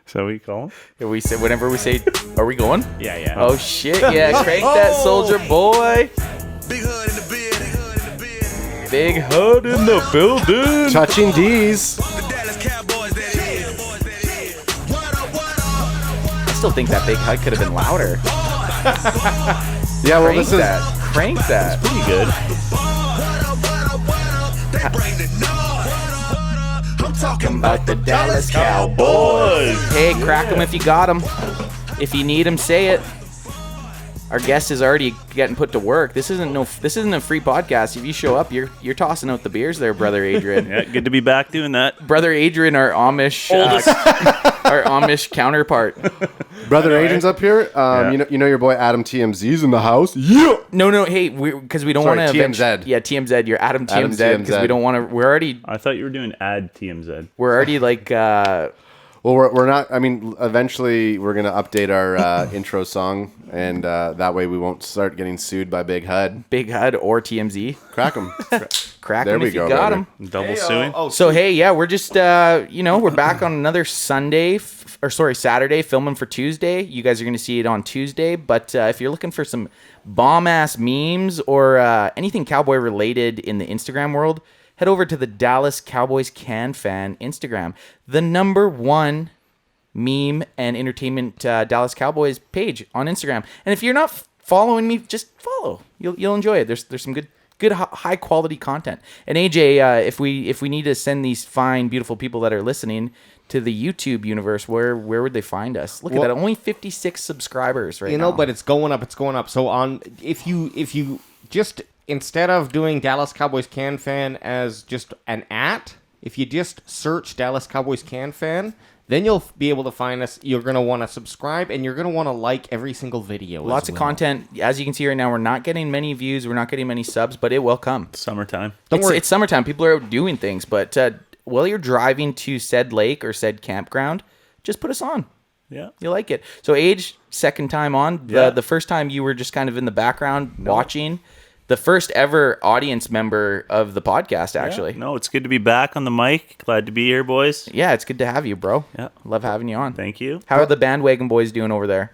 So we call him? We say whenever we say, are we going? Yeah. Oh shit! Yeah, crank that soldier boy. Big hood in the beard. Big hood in the building. Touching D's. The Dallas Cowboys, that is. What up? I still think that big hug could have been louder. Yeah, well, Crank this is that. Crank that. Pretty good. They bring the noise. I'm talking About the Dallas Cowboys. Hey, crack them if you got them. If you need them, say it. Our guest is already getting put to work. This isn't a free podcast. If you show up, you're tossing out the beers there, brother Adrian. Yeah, good to be back doing that. Brother Adrian, our Amish our Amish counterpart. Brother Adrian's up here. You know your boy Adam TMZ's in the house. Yeah. No. Hey, because we don't Sorry, want to. TMZ. Yeah, TMZ. You're Adam Adam TMZ because we don't want to. We're already I thought you were doing ad TMZ. like. Well, we're not. I mean, eventually we're gonna update our intro song, and that way we won't start getting sued by Big HUD. Big HUD or TMZ. Crack them. Crack There them we if you go, got baby. them. Double suing. So hey, yeah, we're just we're back on another Saturday, filming for Tuesday. You guys are gonna see it on Tuesday. But if you're looking for some bomb ass memes or anything cowboy related in the Instagram world, head over to the Dallas Cowboys Can Fan Instagram, the #1 meme and entertainment Dallas Cowboys page on Instagram. And if you're not following me, just follow. You'll enjoy it. There's some good high quality content. And AJ, if we need to send these fine beautiful people that are listening to the YouTube universe, where would they find us? Look at that, only 56 subscribers right now. But it's going up. So if you just, instead of doing Dallas Cowboys Can Fan as just an if you just search Dallas Cowboys Can Fan, then you'll be able to find us. You're going to want to subscribe, and you're going to want to like every single video. Lots of content. As you can see right now, we're not getting many views. We're not getting many subs, but it will come. Summertime. Don't worry. It's summertime. People are out doing things. But while you're driving to said lake or said campground, just put us on. Yeah. You like it. So Age, second time on. Yeah. The first time you were just kind of in the background watching. The first ever audience member of the podcast, actually. Yeah. No, it's good to be back on the mic. Glad to be here, boys. Yeah, it's good to have you, bro. Yeah. Love having you on. Thank you. How are the bandwagon boys doing over there?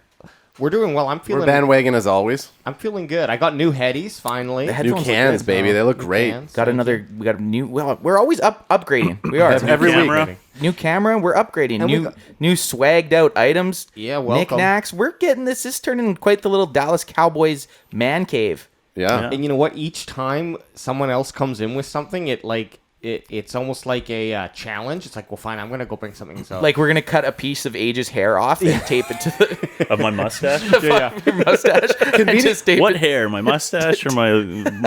We're doing well. We're bandwagon as always. I'm feeling good. I got new headies finally. The New headphones look cans, good. baby. They look New great. cans. We got a new. Well, we're always upgrading. We are Every camera. week. New camera. We're upgrading. And we New got- new swagged out items. Yeah, welcome. Knickknacks. We're getting this. This is turning quite the little Dallas Cowboys man cave. Yeah. And you know what? Each time someone else comes in with something, it's almost like a challenge. It's like, well, fine, I'm gonna go bring something. So Like we're gonna cut a piece of Age's hair off and tape it to the Of my mustache? your mustache. And just tape What it, hair? My mustache or my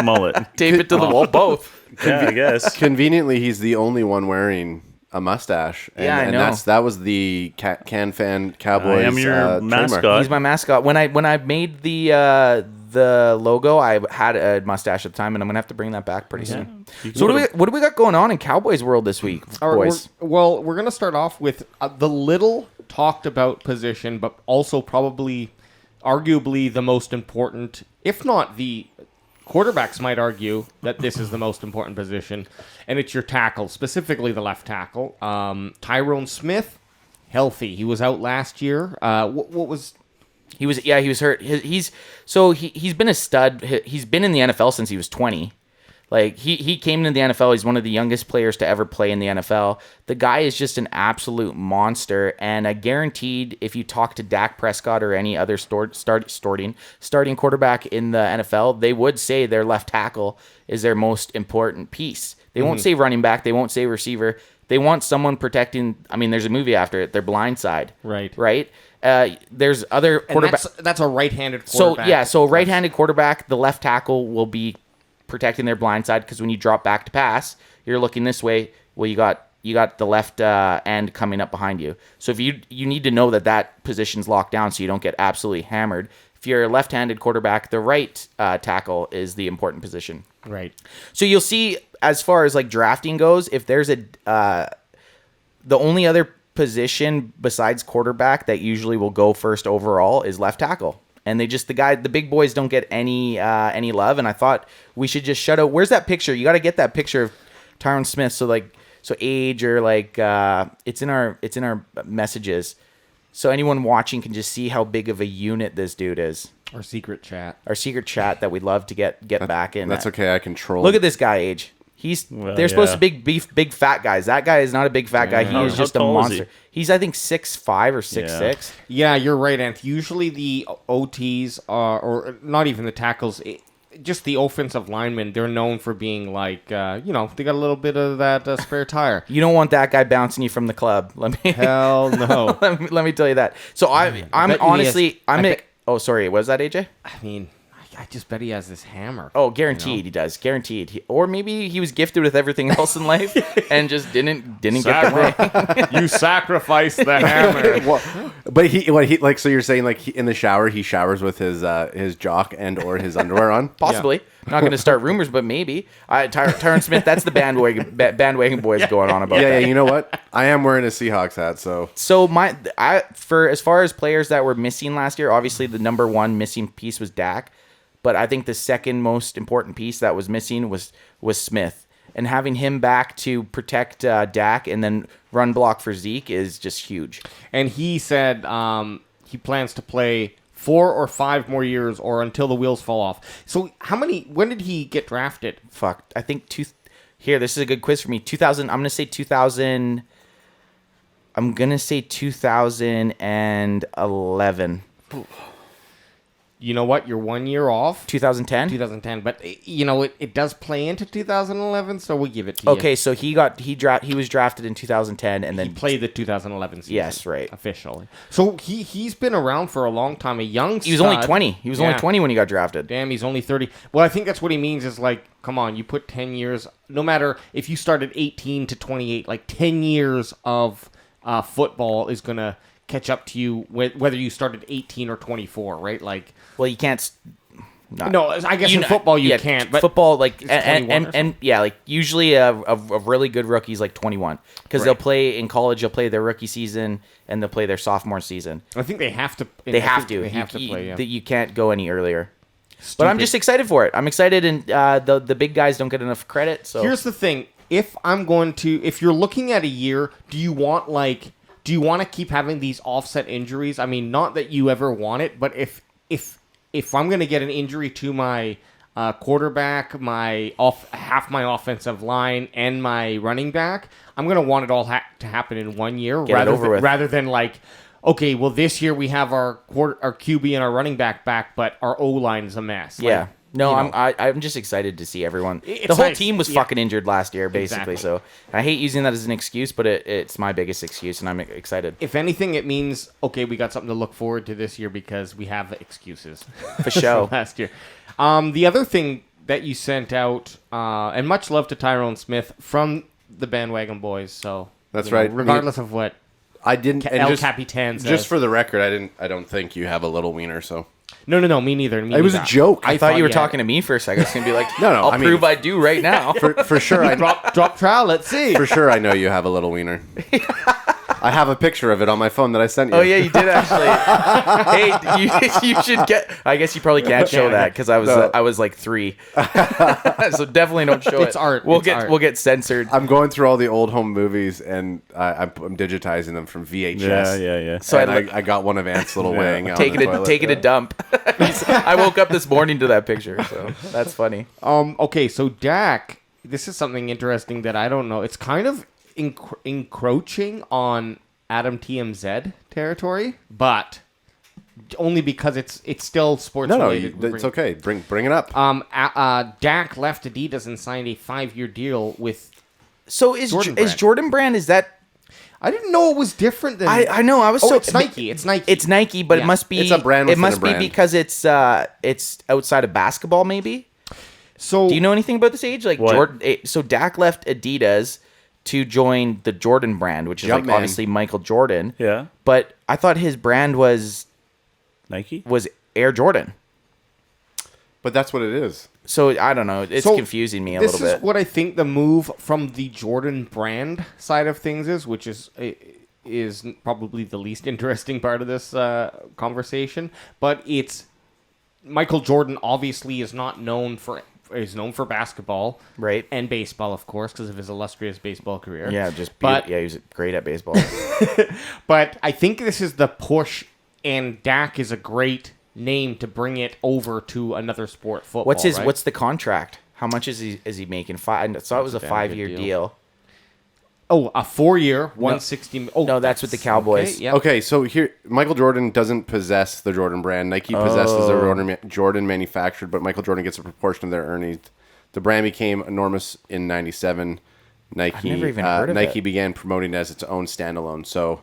mullet? tape it to the wall. Both. Yeah, I guess. Conveniently, he's the only one wearing a mustache. And, Yeah, I and know. that was the Can Fan Cowboys. I am your trademark. mascot. He's my mascot. When I made the logo, I had a mustache at the time, and I'm gonna have to bring that back pretty soon. So what do we got going on in Cowboys world this week, boys? We're going to start off with the little talked about position, but also probably, arguably, the most important, if not the quarterbacks might argue that this is the most important position, and it's your tackle, specifically the left tackle. Tyron Smith, healthy. He was out last year. What was... He was hurt. He's been a stud. He's been in the NFL since he was 20. Like he came into the NFL. He's one of the youngest players to ever play in the NFL. The guy is just an absolute monster, and I guaranteed if you talk to Dak Prescott or any other starting quarterback in the NFL, they would say their left tackle is their most important piece. They won't say running back. They won't say receiver. They want someone protecting. I mean, there's a movie after it. Their blind side. Right. There's other quarterbacks. That's a right-handed quarterback. So right-handed quarterback, the left tackle will be protecting their blind side because when you drop back to pass, you're looking this way. Well, you got the left end coming up behind you. So if you need to know that position's locked down so you don't get absolutely hammered. If you're a left-handed quarterback, the right tackle is the important position. Right. So you'll see as far as like drafting goes, if there's the only other position besides quarterback that usually will go first overall is left tackle. And the big boys don't get any love. And I thought we should just shut out. Where's that picture? You got to get that picture of Tyron Smith. So Age or like it's in our messages. So anyone watching can just see how big of a unit this dude is. Our secret chat. Our secret chat that we'd love to get back in. That's okay. I control. Look at this guy, Age. They're supposed to be big fat guys. That guy is not a big fat guy. He How- is how just a tall is monster. he? He's I think 6'5" or 6'6". Yeah, you're right, Anth. Usually the OTs are, or not even the tackles, just the offensive linemen, they're known for being like, they got a little bit of that spare tire. You don't want that guy bouncing you from the club. Let me Hell no. let me tell you that. So I'm bet honestly I bet- oh sorry, was that AJ? I mean, I just bet he has this hammer. Oh, guaranteed he does. Guaranteed. Or maybe he was gifted with everything else in life and just didn't get the way. You sacrificed the hammer. But he like, so you're saying like in the shower he showers with his jock and or his underwear on? Possibly. Not going to start rumors, but maybe. Tyron Smith, that's the bandwagon boys going on about Yeah, that. yeah. You know what? I am wearing a Seahawks hat, so So for as far as players that were missing last year, obviously the number one missing piece was Dak, but I think the second most important piece that was missing was Smith, and having him back to protect Dak and then run block for Zeke is just huge. And he said he plans to play 4 or 5 more years or until the wheels fall off. So when did he get drafted? Fuck, I think here, this is a good quiz for me. 2000. I'm gonna say 2000. I'm gonna say 2011. You know what? You're 1 year off. 2010. 2010, but it does play into 2011, so we'll give it to you. Okay, so he was drafted in 2010, and then He played the 2011 season. Yes, right. Officially. So he's been around for a long time. A young he was only stud. 20. He was only Yeah. 20 when he got drafted. Damn, he's only 30. Well, I think that's what he means is like, come on, you put 10 years, no matter if you started 18 to 28, like 10 years of football is going to catch up to you whether you started 18 or 24, right? Like, Well, you can't. no, I guess in football you can't, but football like it's 21 or and yeah, like usually a really good rookie is like 21 because they'll Right. play in college. They'll play their rookie season and they'll play their sophomore season. I think they have to. They have to. They have to play. Yeah. You can't go any earlier. But I'm just excited for it. I'm excited, and the big guys don't get enough credit. So Here's the thing: if you're looking at a year, do you want to keep having these offset injuries? I mean, not that you ever want it, but if I'm going to get an injury to my quarterback, half my offensive line, and my running back, I'm going to want it all to happen in 1 year, Get it over with. rather than like, okay, well this year we have our QB and our running back back, but our O line is a mess. yeah. Like, No, you know. I'm just excited to see everyone. It's The whole nice. team was Yeah. fucking injured last year, basically. Exactly. So I hate using that as an excuse, but it's my biggest excuse, and I'm excited If anything, it means, okay, we got something to look forward to this year because we have excuses. for sure. Last year. The other thing that you sent out, and much love to Tyron Smith from the Bandwagon Boys. So That's right. Regardless of what I didn't. And El just, Capitan says. just for the record, I don't think you have a little wiener. So No, me neither. Me it was a neither. joke. I thought you were yeah. talking to me for a second. I was gonna be like, No, I'll I mean- prove I do right now. for sure. Drop trial. Let's see. For sure, I know you have a little wiener. I have a picture of it on my phone that I sent you. Oh yeah, you did actually. Hey, you should get. I guess you probably can't show that because I was like 3, so definitely don't show it. It's art. We'll It's get art. we'll get censored. I'm going through all the old home movies and I'm digitizing them from VHS. Yeah. So And I I got one of Ant's little weighing out. taking a dump. I woke up this morning to that picture, so that's funny. Okay, so Dak, this is something interesting that I don't know. It's kind of encroaching on Adam TMZ territory, but only because it's still sports No, related. it's okay. Bring it up. Dak left Adidas and signed a 5-year deal with. So is Jordan is brand. Jordan Brand? Is that? I didn't know it was different than. I know. I was Oh, so. it's Nike. It's Nike. It's Nike, but Yeah. it must be. It's a brand It within must a brand. be because it's outside of basketball, maybe. So Do you know anything about this age? Like What? Jordan. So Dak left Adidas to join the Jordan brand, which is like Jumpman. obviously Michael Jordan. Yeah. But I thought his brand was Nike? Air Jordan. But that's what it is. So I don't know. It's So, confusing me a this little is bit. what I think the move from the Jordan brand side of things is, which is probably the least interesting part of this conversation. But it's Michael Jordan obviously is not known for for basketball, Right. and baseball, of course, because of his illustrious baseball career. Yeah, But- he was great at baseball. But I think this is the push, and Dak is a great name to bring it over to another sport, football. Right? What's the contract? How much is he making? I saw it was a That's a damn 5-year good deal. Oh, a 4-year, 160. Oh, No, that's with the Cowboys. Okay, yep. Okay, so here, Michael Jordan doesn't possess the Jordan brand. Nike possesses the Jordan manufactured, but Michael Jordan gets a proportion of their earnings. The brand became enormous in '97. Nike, never even heard of Nike it. began promoting it as its own standalone. So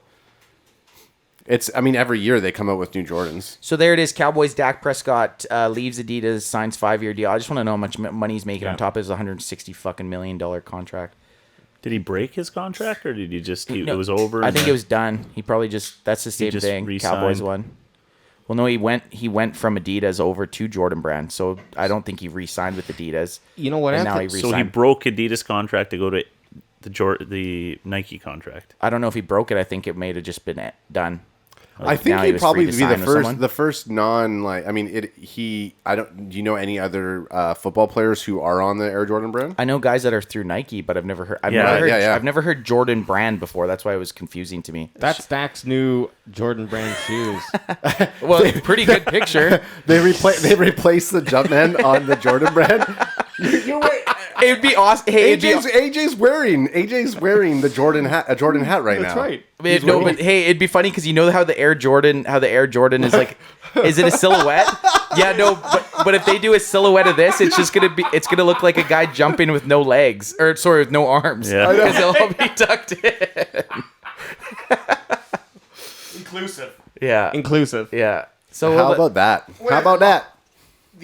every year they come out with new Jordans. So there it is. Cowboys. Dak Prescott leaves Adidas, signs 5-year deal. I just want to know how much money he's making on top of his $160 million contract. Did he break his contract, or did he just? It No, was over. I and think then- it was done. He probably that's the same just thing. re-signed. Cowboys won. Well, no, he went from Adidas over to Jordan Brand, so I don't think he re-signed with Adidas. You know what, And now he Anthony? So re-signed. he broke Adidas contract to go to the Nike contract. I don't know if he broke it. I think it may have just been done. I think now he he'd was probably free be to sign with someone. the first non like. I mean, I don't. Do you know any other football players who are on the Air Jordan brand? I know guys that are through Nike, but I've never heard. I've never heard Jordan Brand before. That's why it was confusing to me. That's Dak's new Jordan brand shoes. Well, pretty good picture. They replaced the Jumpman on the Jordan brand. It would be awesome. Hey, AJ's wearing the Jordan hat right now. That's right. but hey, it'd be funny because you know how the Air Jordan is like. Is it a silhouette? Yeah, no, but if they do a silhouette of this, it's gonna look like a guy jumping with no legs, or sorry, with no arms. Yeah. Because they'll all be tucked in. Inclusive. Yeah, yeah. So How about that? How about that?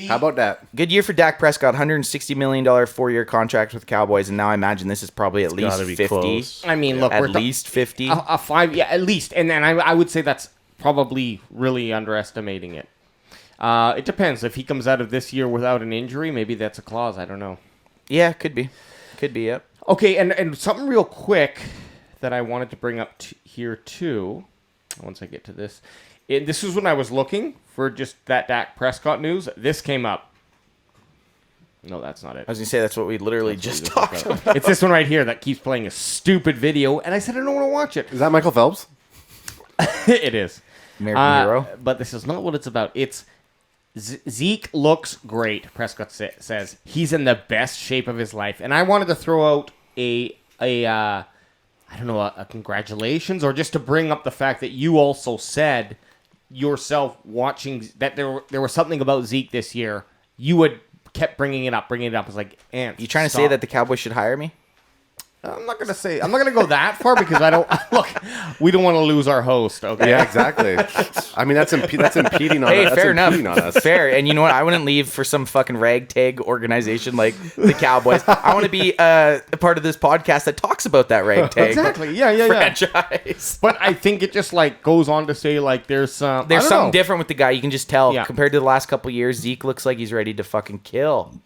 How about that? good year for Dak Prescott, $160 million 4-year contract with Cowboys, and now I imagine this is probably at least Gotta be 50. close. I mean, look, At we're least 50. a 5, yeah, at least, and then I would say that's probably really underestimating it. It depends. If he comes out of this year without an injury, maybe that's a clause. I don't know. Yeah, could be. Yep. Okay, and something real quick that I wanted to bring up here too. Once I get to this, this is when I was looking for just that Dak Prescott news. This came up. No, that's not it. I was gonna say that's what we literally just talked about. It's this one right here that keeps playing a stupid video, and I said I don't want to watch it. Is that Michael Phelps? It is. American Hero. But this is not what it's about. It's Zeke looks great, Prescott says. He's in the best shape of his life. And I wanted to throw out a congratulations, or just to bring up the fact that you also said yourself watching that there was something about Zeke this year. You had kept bringing it up. It's like, Ant, You trying to say that the Cowboys should hire me? I'm not gonna go that far because I don't look. We don't want to lose our host. Okay. Yeah, exactly. I mean, that's impeding on Hey, us. fair enough. Impeding on us. Fair. And you know what? I wouldn't leave for some fucking ragtag organization like the Cowboys. I want to be a part of this podcast that talks about that ragtag Exactly. Yeah. franchise. But I think it just like goes on to say like there's some There's something different with the guy. You can just tell. Yeah. Compared to the last couple of years, Zeke looks like he's ready to fucking kill.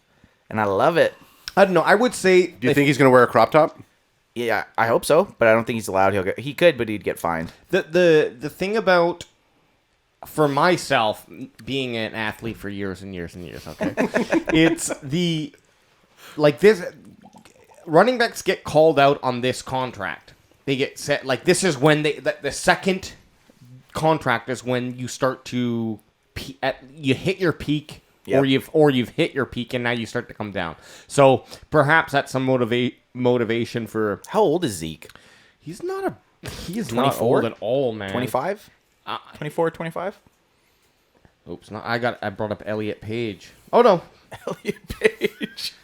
And I love it. I don't know. I would say. Do you think he's going to wear a crop top? Yeah, I hope so, but I don't think he's allowed. He could, but he'd get fined. The thing about, for myself, being an athlete for years and years and years, okay, it's this running backs get called out on this contract. They get set like this is when the second contract is when you start to you hit your peak. Yep. Or you've hit your peak and now you start to come down. So perhaps that's some motivation for. How old is Zeke? He is not 24? old at all, man. 25? 24, 25? Oops, I brought up Elliott Page. Oh no, Elliott Page.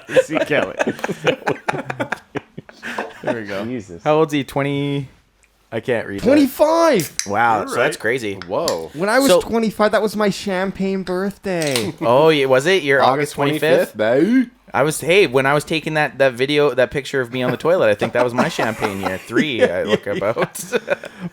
Ezekiel Elliott. There we go. Jesus. How old is he? 20? I can't read. 25. Wow, You're so that's right. crazy. Whoa. When I was So- 25, that was my champagne birthday. Oh, was it? Your August 25th? babe. When I was taking that picture of me on the toilet, I think that was my champagne year. 3, I look about.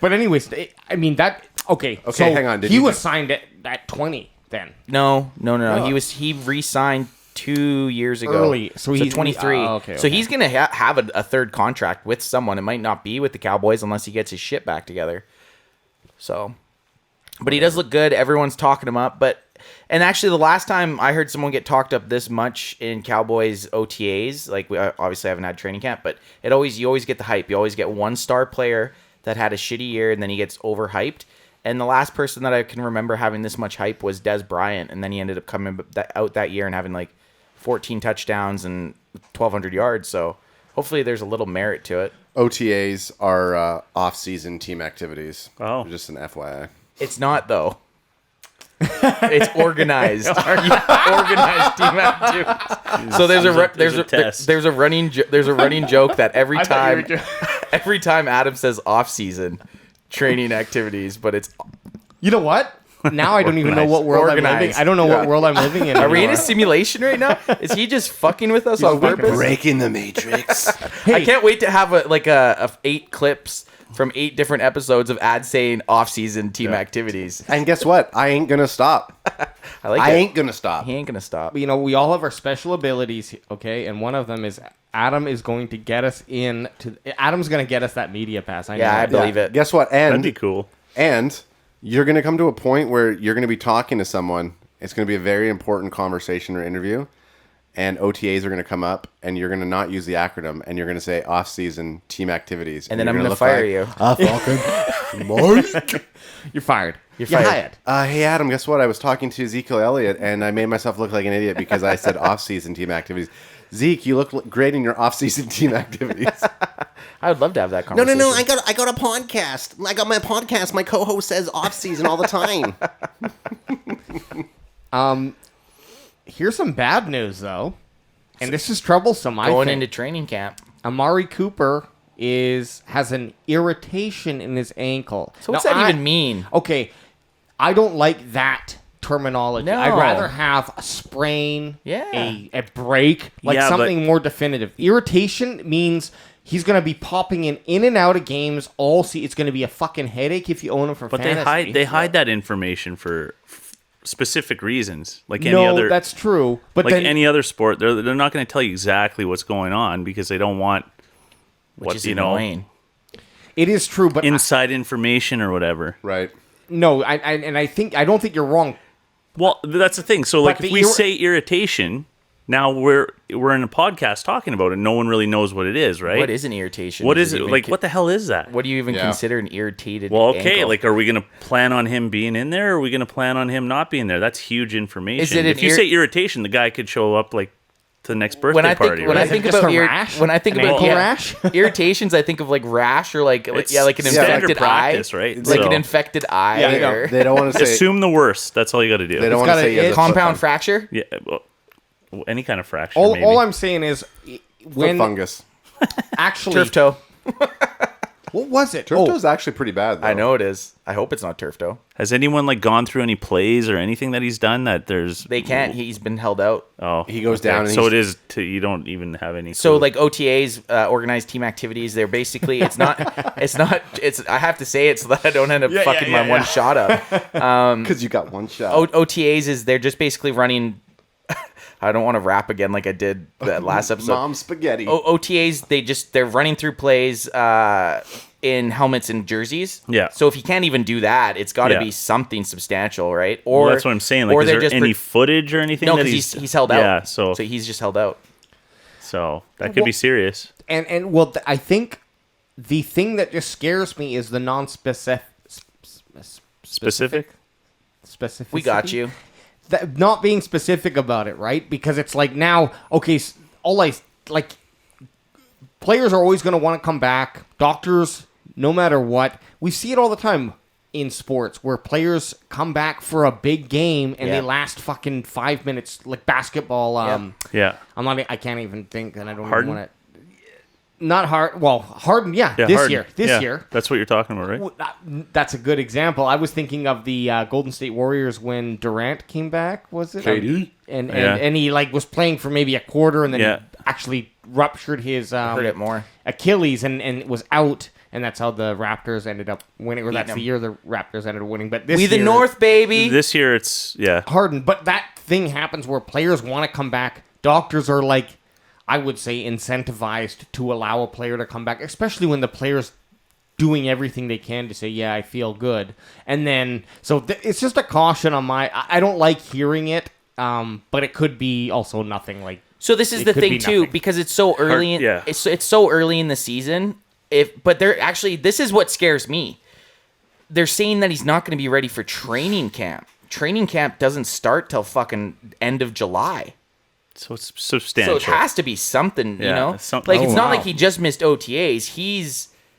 But anyways, I mean that. Okay, so hang on, did he you was just- signed at 20 then. No. Oh. He re-signed 2 years ago. Early. So he's 23. okay. So he's gonna have a third contract with someone. It might not be with the Cowboys unless he gets his shit back together. So, but he does look good. Everyone's talking him up. But And actually, the last time I heard someone get talked up this much in Cowboys OTAs, like we obviously haven't had training camp, but you always get the hype. You always get one star player that had a shitty year, and then he gets overhyped. And the last person that I can remember having this much hype was Des Bryant, and then he ended up coming out that year and having like 14 touchdowns and 1,200 yards. So hopefully there's a little merit to it. OTAs are off-season team activities. Oh. Just an FYI. It's not, though. It's organized. Organized team activities. So there's a running joke that every time Adam says off-season training activities, but it's You know what? Now I don't even know what world I'm living. Organized. I don't know what world I'm living in. Are we in anymore. a simulation right now? Is he just fucking with us on purpose? Breaking the Matrix. I can't wait to have a 8 clips from 8 different episodes of ads saying off-season team activities. And guess what? I ain't going to stop. I ain't going to stop. He ain't gonna stop. You know, we all have our special abilities, okay? And one of them is Adam is going to get us Adam's going to get us that media pass. I know. Yeah, I believe it. Guess what? That'd be cool. And you're going to come to a point where you're going to be talking to someone. It's going to be a very important conversation or interview. And OTAs are going to come up, and you're going to not use the acronym, and you're going to say off-season team activities. And then I'm going to fire you. Mike. You're fired. You're fired. Hey, Adam, guess what? I was talking to Ezekiel Elliott, and I made myself look like an idiot because I said off-season team activities. Zeke, you look great in your off-season team activities. I would love to have that conversation. No. I got a podcast. I got my podcast. My co-host says off-season all the time. Here's some bad news, though. And this is troublesome, I Going think. into training camp. Amari Cooper has an irritation in his ankle. So what's Now, that even mean? Okay, I don't like that terminology. No. I'd rather have a sprain, Yeah. a break, like Yeah, something more definitive. Irritation means he's going to be popping in and out of games all season. It's going to be a fucking headache if you own him for But fantasy. they hide that information for specific reasons, like any other. That's true. But like then any other sport, they're not going to tell you exactly what's going on because they don't want Which is annoying. it is true. But inside information or whatever. Right. no, I don't think you're wrong. Well, that's the thing. So, like, the if we say irritation, now we're in a podcast talking about it. No one really knows what it is, right? What is an irritation? What Does is it? even Like, what the hell is that? What do you even Yeah. consider an irritated Well, okay, ankle? like, are we going to plan on him being in there, or are we going to plan on him not being there? That's huge information. Is it an if you say irritation, the guy could show up, like, to the next birthday when I think party, when right? I think Just about a rash? when I think An about ankle rash? irritations, I think of like rash or like It's like an standard infected practice, eye, right? Like So- an infected eye, Yeah, yeah. or They don't want to say... Assume the worst. That's all you got to do. They don't want got to say a he has a compound foot fracture. Yeah, well, any kind of fracture. maybe. All I'm saying is when fungus. actually Turf toe. what was it? Turf toe is actually pretty bad, though. I know it is. I hope it's not turf toe. Has anyone like gone through any plays or anything that he's done that there's? They can't. He's been held out. Oh, He goes down and So he's- it is. You don't even have any. So clue. like OTAs, organized team activities, they're basically it's not. I have to say it so that I don't end up fucking my one shot up. Because you got one shot. OTAs is they're just basically running. I don't want to rap again like I did that last episode. Mom spaghetti. OTAs, they're running through plays in helmets and jerseys. Yeah. So if you can't even do that, it's got to Yeah. be something substantial, right? Or Well, that's what I'm saying. Like, or is they're there just any footage or anything? no, that because he's held out. Yeah. So he's just held out. that could be serious. And well, I think the thing that just scares me is the non-specific Specific. specificity. We got you. That, not being specific about it, right? Because it's like now, okay, players are always going to want to come back. Doctors, no matter what, we see it all the time in sports where players come back for a big game and Yeah. they last fucking 5 minutes, like basketball. Yeah. I can't even think, and I don't Harden? even want to. Not hard. Well, Harden, yeah, Yeah. this Harden. year, Yeah. year. That's what you're talking about, right? Well, that's a good example. I was thinking of the Golden State Warriors when Durant came back. Was it KD? and he like was playing for maybe a quarter and then Yeah. he actually ruptured his Heard it more. Achilles and was out, and that's how the Raptors ended up winning. Or that's Beating the year the Raptors ended up winning. But this We the year, North, baby. This year, it's Harden. But that thing happens where players want to come back. Doctors are like, I would say, incentivized to allow a player to come back, especially when the player's doing everything they can to say, yeah, I feel good. And then, so it's just a caution on I don't like hearing it, but it could be also nothing like. So this is the thing too, because it's so early. It's so early in the season. But they're actually, this is what scares me. They're saying that he's not going to be ready for training camp. Training camp doesn't start till fucking end of July. So it's substantial. So it has to be something, you know? It's not like he just missed OTAs.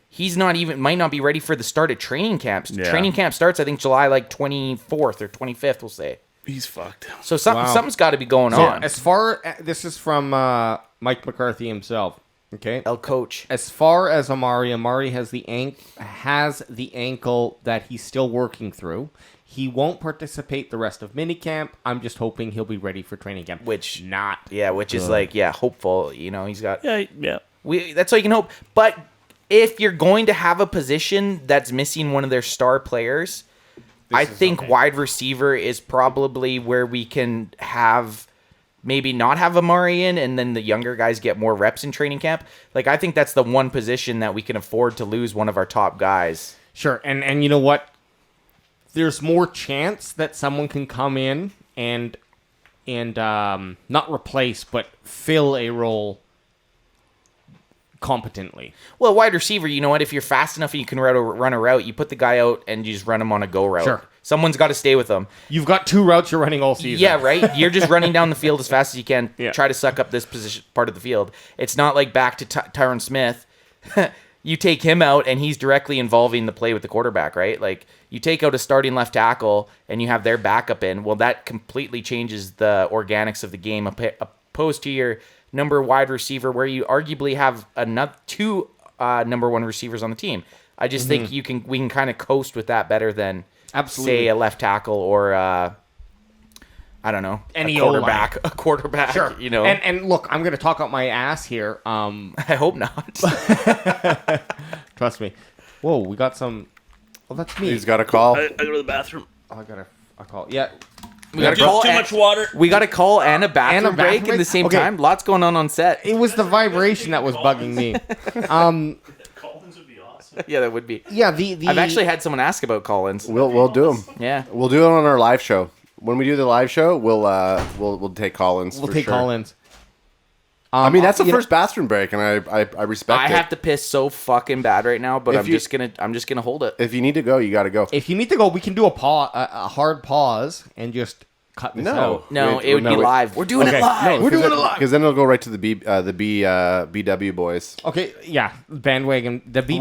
He's not even, might not be ready for the start of training camps. Yeah. Training camp starts, I think, July like 24th or 25th, we'll say. He's fucked. So something's got to be going on. This is from Mike McCarthy himself. Okay, El Coach. As far as Amari has the ankle that he's still working through. He won't participate the rest of minicamp. I'm just hoping he'll be ready for training camp. Which is hopeful. You know, he's got that's all you can hope. But if you're going to have a position that's missing one of their star players, I think wide receiver is probably where we can have. Maybe not have Amari in, and then the younger guys get more reps in training camp. Like, I think that's the one position that we can afford to lose one of our top guys. Sure, and you know what? There's more chance that someone can come in and not replace, but fill a role competently. Well, wide receiver, you know what? If you're fast enough and you can run a route, you put the guy out and you just run him on a go route. Sure. Someone's got to stay with them. You've got 2 routes you're running all season. Yeah, right? You're just running down the field as fast as you can. Yeah. Try to suck up this position part of the field. It's not like back to Tyron Smith. You take him out and he's directly involving the play with the quarterback, right? Like, you take out a starting left tackle and you have their backup in. Well, that completely changes the organics of the game opposed to your number wide receiver where you arguably have two number one receivers on the team. I just think we can kind of coast with that better than say a left tackle or I don't know, any a quarterback. Sure. You know. And look, I'm going to talk out my ass here. I hope not. Trust me. Whoa, we got some. Oh, that's me. He's got a call. I go to the bathroom. Oh, I got a call. Yeah. We got too much water. We got a call and a bathroom break at the same time. Lots going on set. It was the vibration that was bugging me. Collins would be awesome. Yeah, that would be. Yeah, I've actually had someone ask about Collins. We'll do them. Yeah, we'll do it on our live show. When we do the live show, we'll take Collins. We'll take Collins. I mean, that's the first bathroom break, and I respect it. I have to piss so fucking bad right now, but I'm just gonna hold it. If you need to go, you got to go. If you need to go, we can do a hard pause and just cut this out. No, it would be live. We're doing it live. We're doing it live because then it'll go right to the BW boys. Okay, yeah, bandwagon. The BW.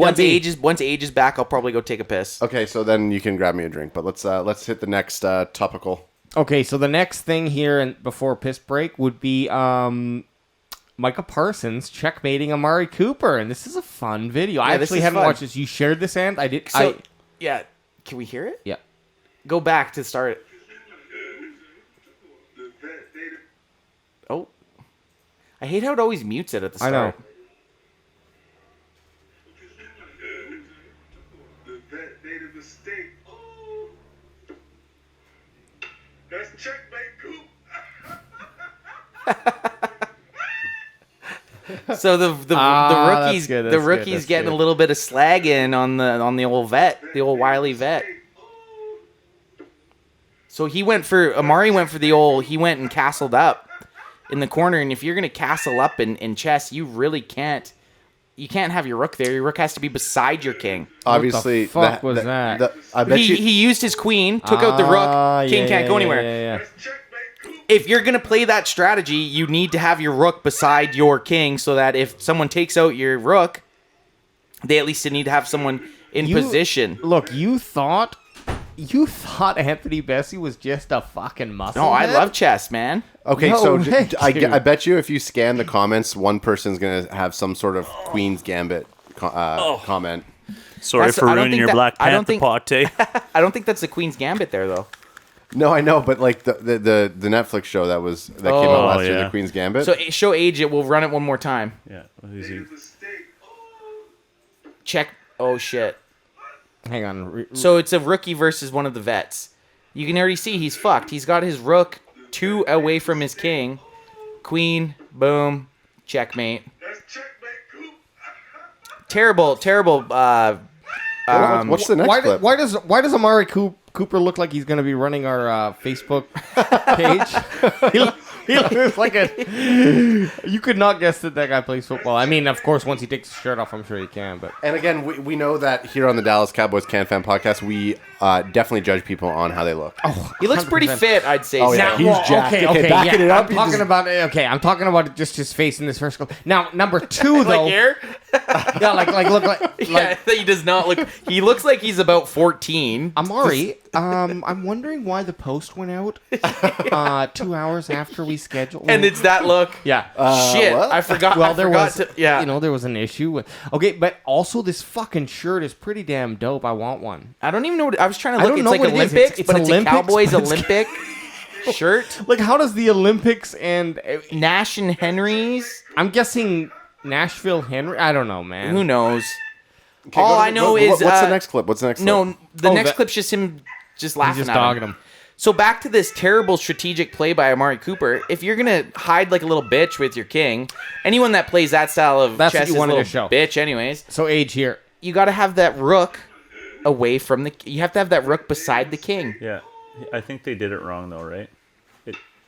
Once Age is back, I'll probably go take a piss. Okay, so then you can grab me a drink, but let's hit the next topical. Okay, so the next thing here and before piss break would be Micah Parsons checkmating Amari Cooper, and this is a fun video. I actually haven't watched this. You shared this, and I did. Yeah, can we hear it? Yeah. Go back to start it. Oh, I hate how it always mutes it at the start. I know. The vet made a mistake. That's checkmate, Coop. So the rookies getting a little bit of slag in on the old vet, the old wily vet. So Amari went and castled up in the corner, and if you're gonna castle up in chess, you really can't. You can't have your rook there. Your rook has to be beside your king. Obviously, what the fuck was that? I bet he used his queen, took out the rook. King can't go anywhere. Yeah. If you're going to play that strategy, you need to have your rook beside your king so that if someone takes out your rook, they at least need to have someone in position. Look, you thought Anthony Bessie was just a fucking muscle. No, I love chess, man. Okay, No so way, I bet you if you scan the comments, one person's going to have some sort of Queen's Gambit comment. Sorry for ruining your Black Panther pate. I don't think that's the Queen's Gambit there, though. No, I know, but like the Netflix show that came out last year, the Queen's Gambit. So show Age it. We'll run it one more time. Yeah. Check. Oh shit. Hang on. So it's a rookie versus one of the vets. You can already see he's fucked. He's got his rook 2 away from his king. Queen. Boom. Checkmate. That's checkmate, Coop. Terrible What's the next clip? Why does Amari Cooper look like he's going to be running our Facebook page? He looks like a. You could not guess that guy plays football. I mean, of course, once he takes his shirt off, I'm sure he can. But And again, we know that here on the Dallas Cowboys Can Fan podcast, we definitely judge people on how they look. oh, He looks pretty 100%. fit, I'd say. Oh, so. yeah. He's jacked. Okay, backing it up, I'm talking about just his face in this first clip. Now, number two though. Like here? Yeah, like look like Yeah, he does not look. He looks like he's about 14. Amari. I'm wondering why the post went out 2 hours after we scheduled. And it's that look. yeah. Shit, what? I forgot. Well, I there forgot was, to, yeah. you know, there was an issue with. Okay, but also this fucking shirt is pretty damn dope. I want one. I don't even know what I was trying to I look. don't It's know like what it is. Olympics, It's but it's Olympics, a Cowboys but it's- Olympic shirt. Like, how does the Olympics and Nash and Henry's. I'm guessing Nashville Henry? I don't know, man. Who knows? Okay, All go to- I know what- is what's uh, the next clip? What's the next clip? No, the Oh, next that- clip's just him just laughing He's just at dogging him. him. So back to this terrible strategic play by Amari Cooper. If you're gonna hide like a little bitch with your king, anyone that plays that style of That's what chess you is a wanted to little show. bitch. Anyways, So age here. you got to have that rook away from the. You have to have that rook beside the king. Yeah, I think they did it wrong though, right?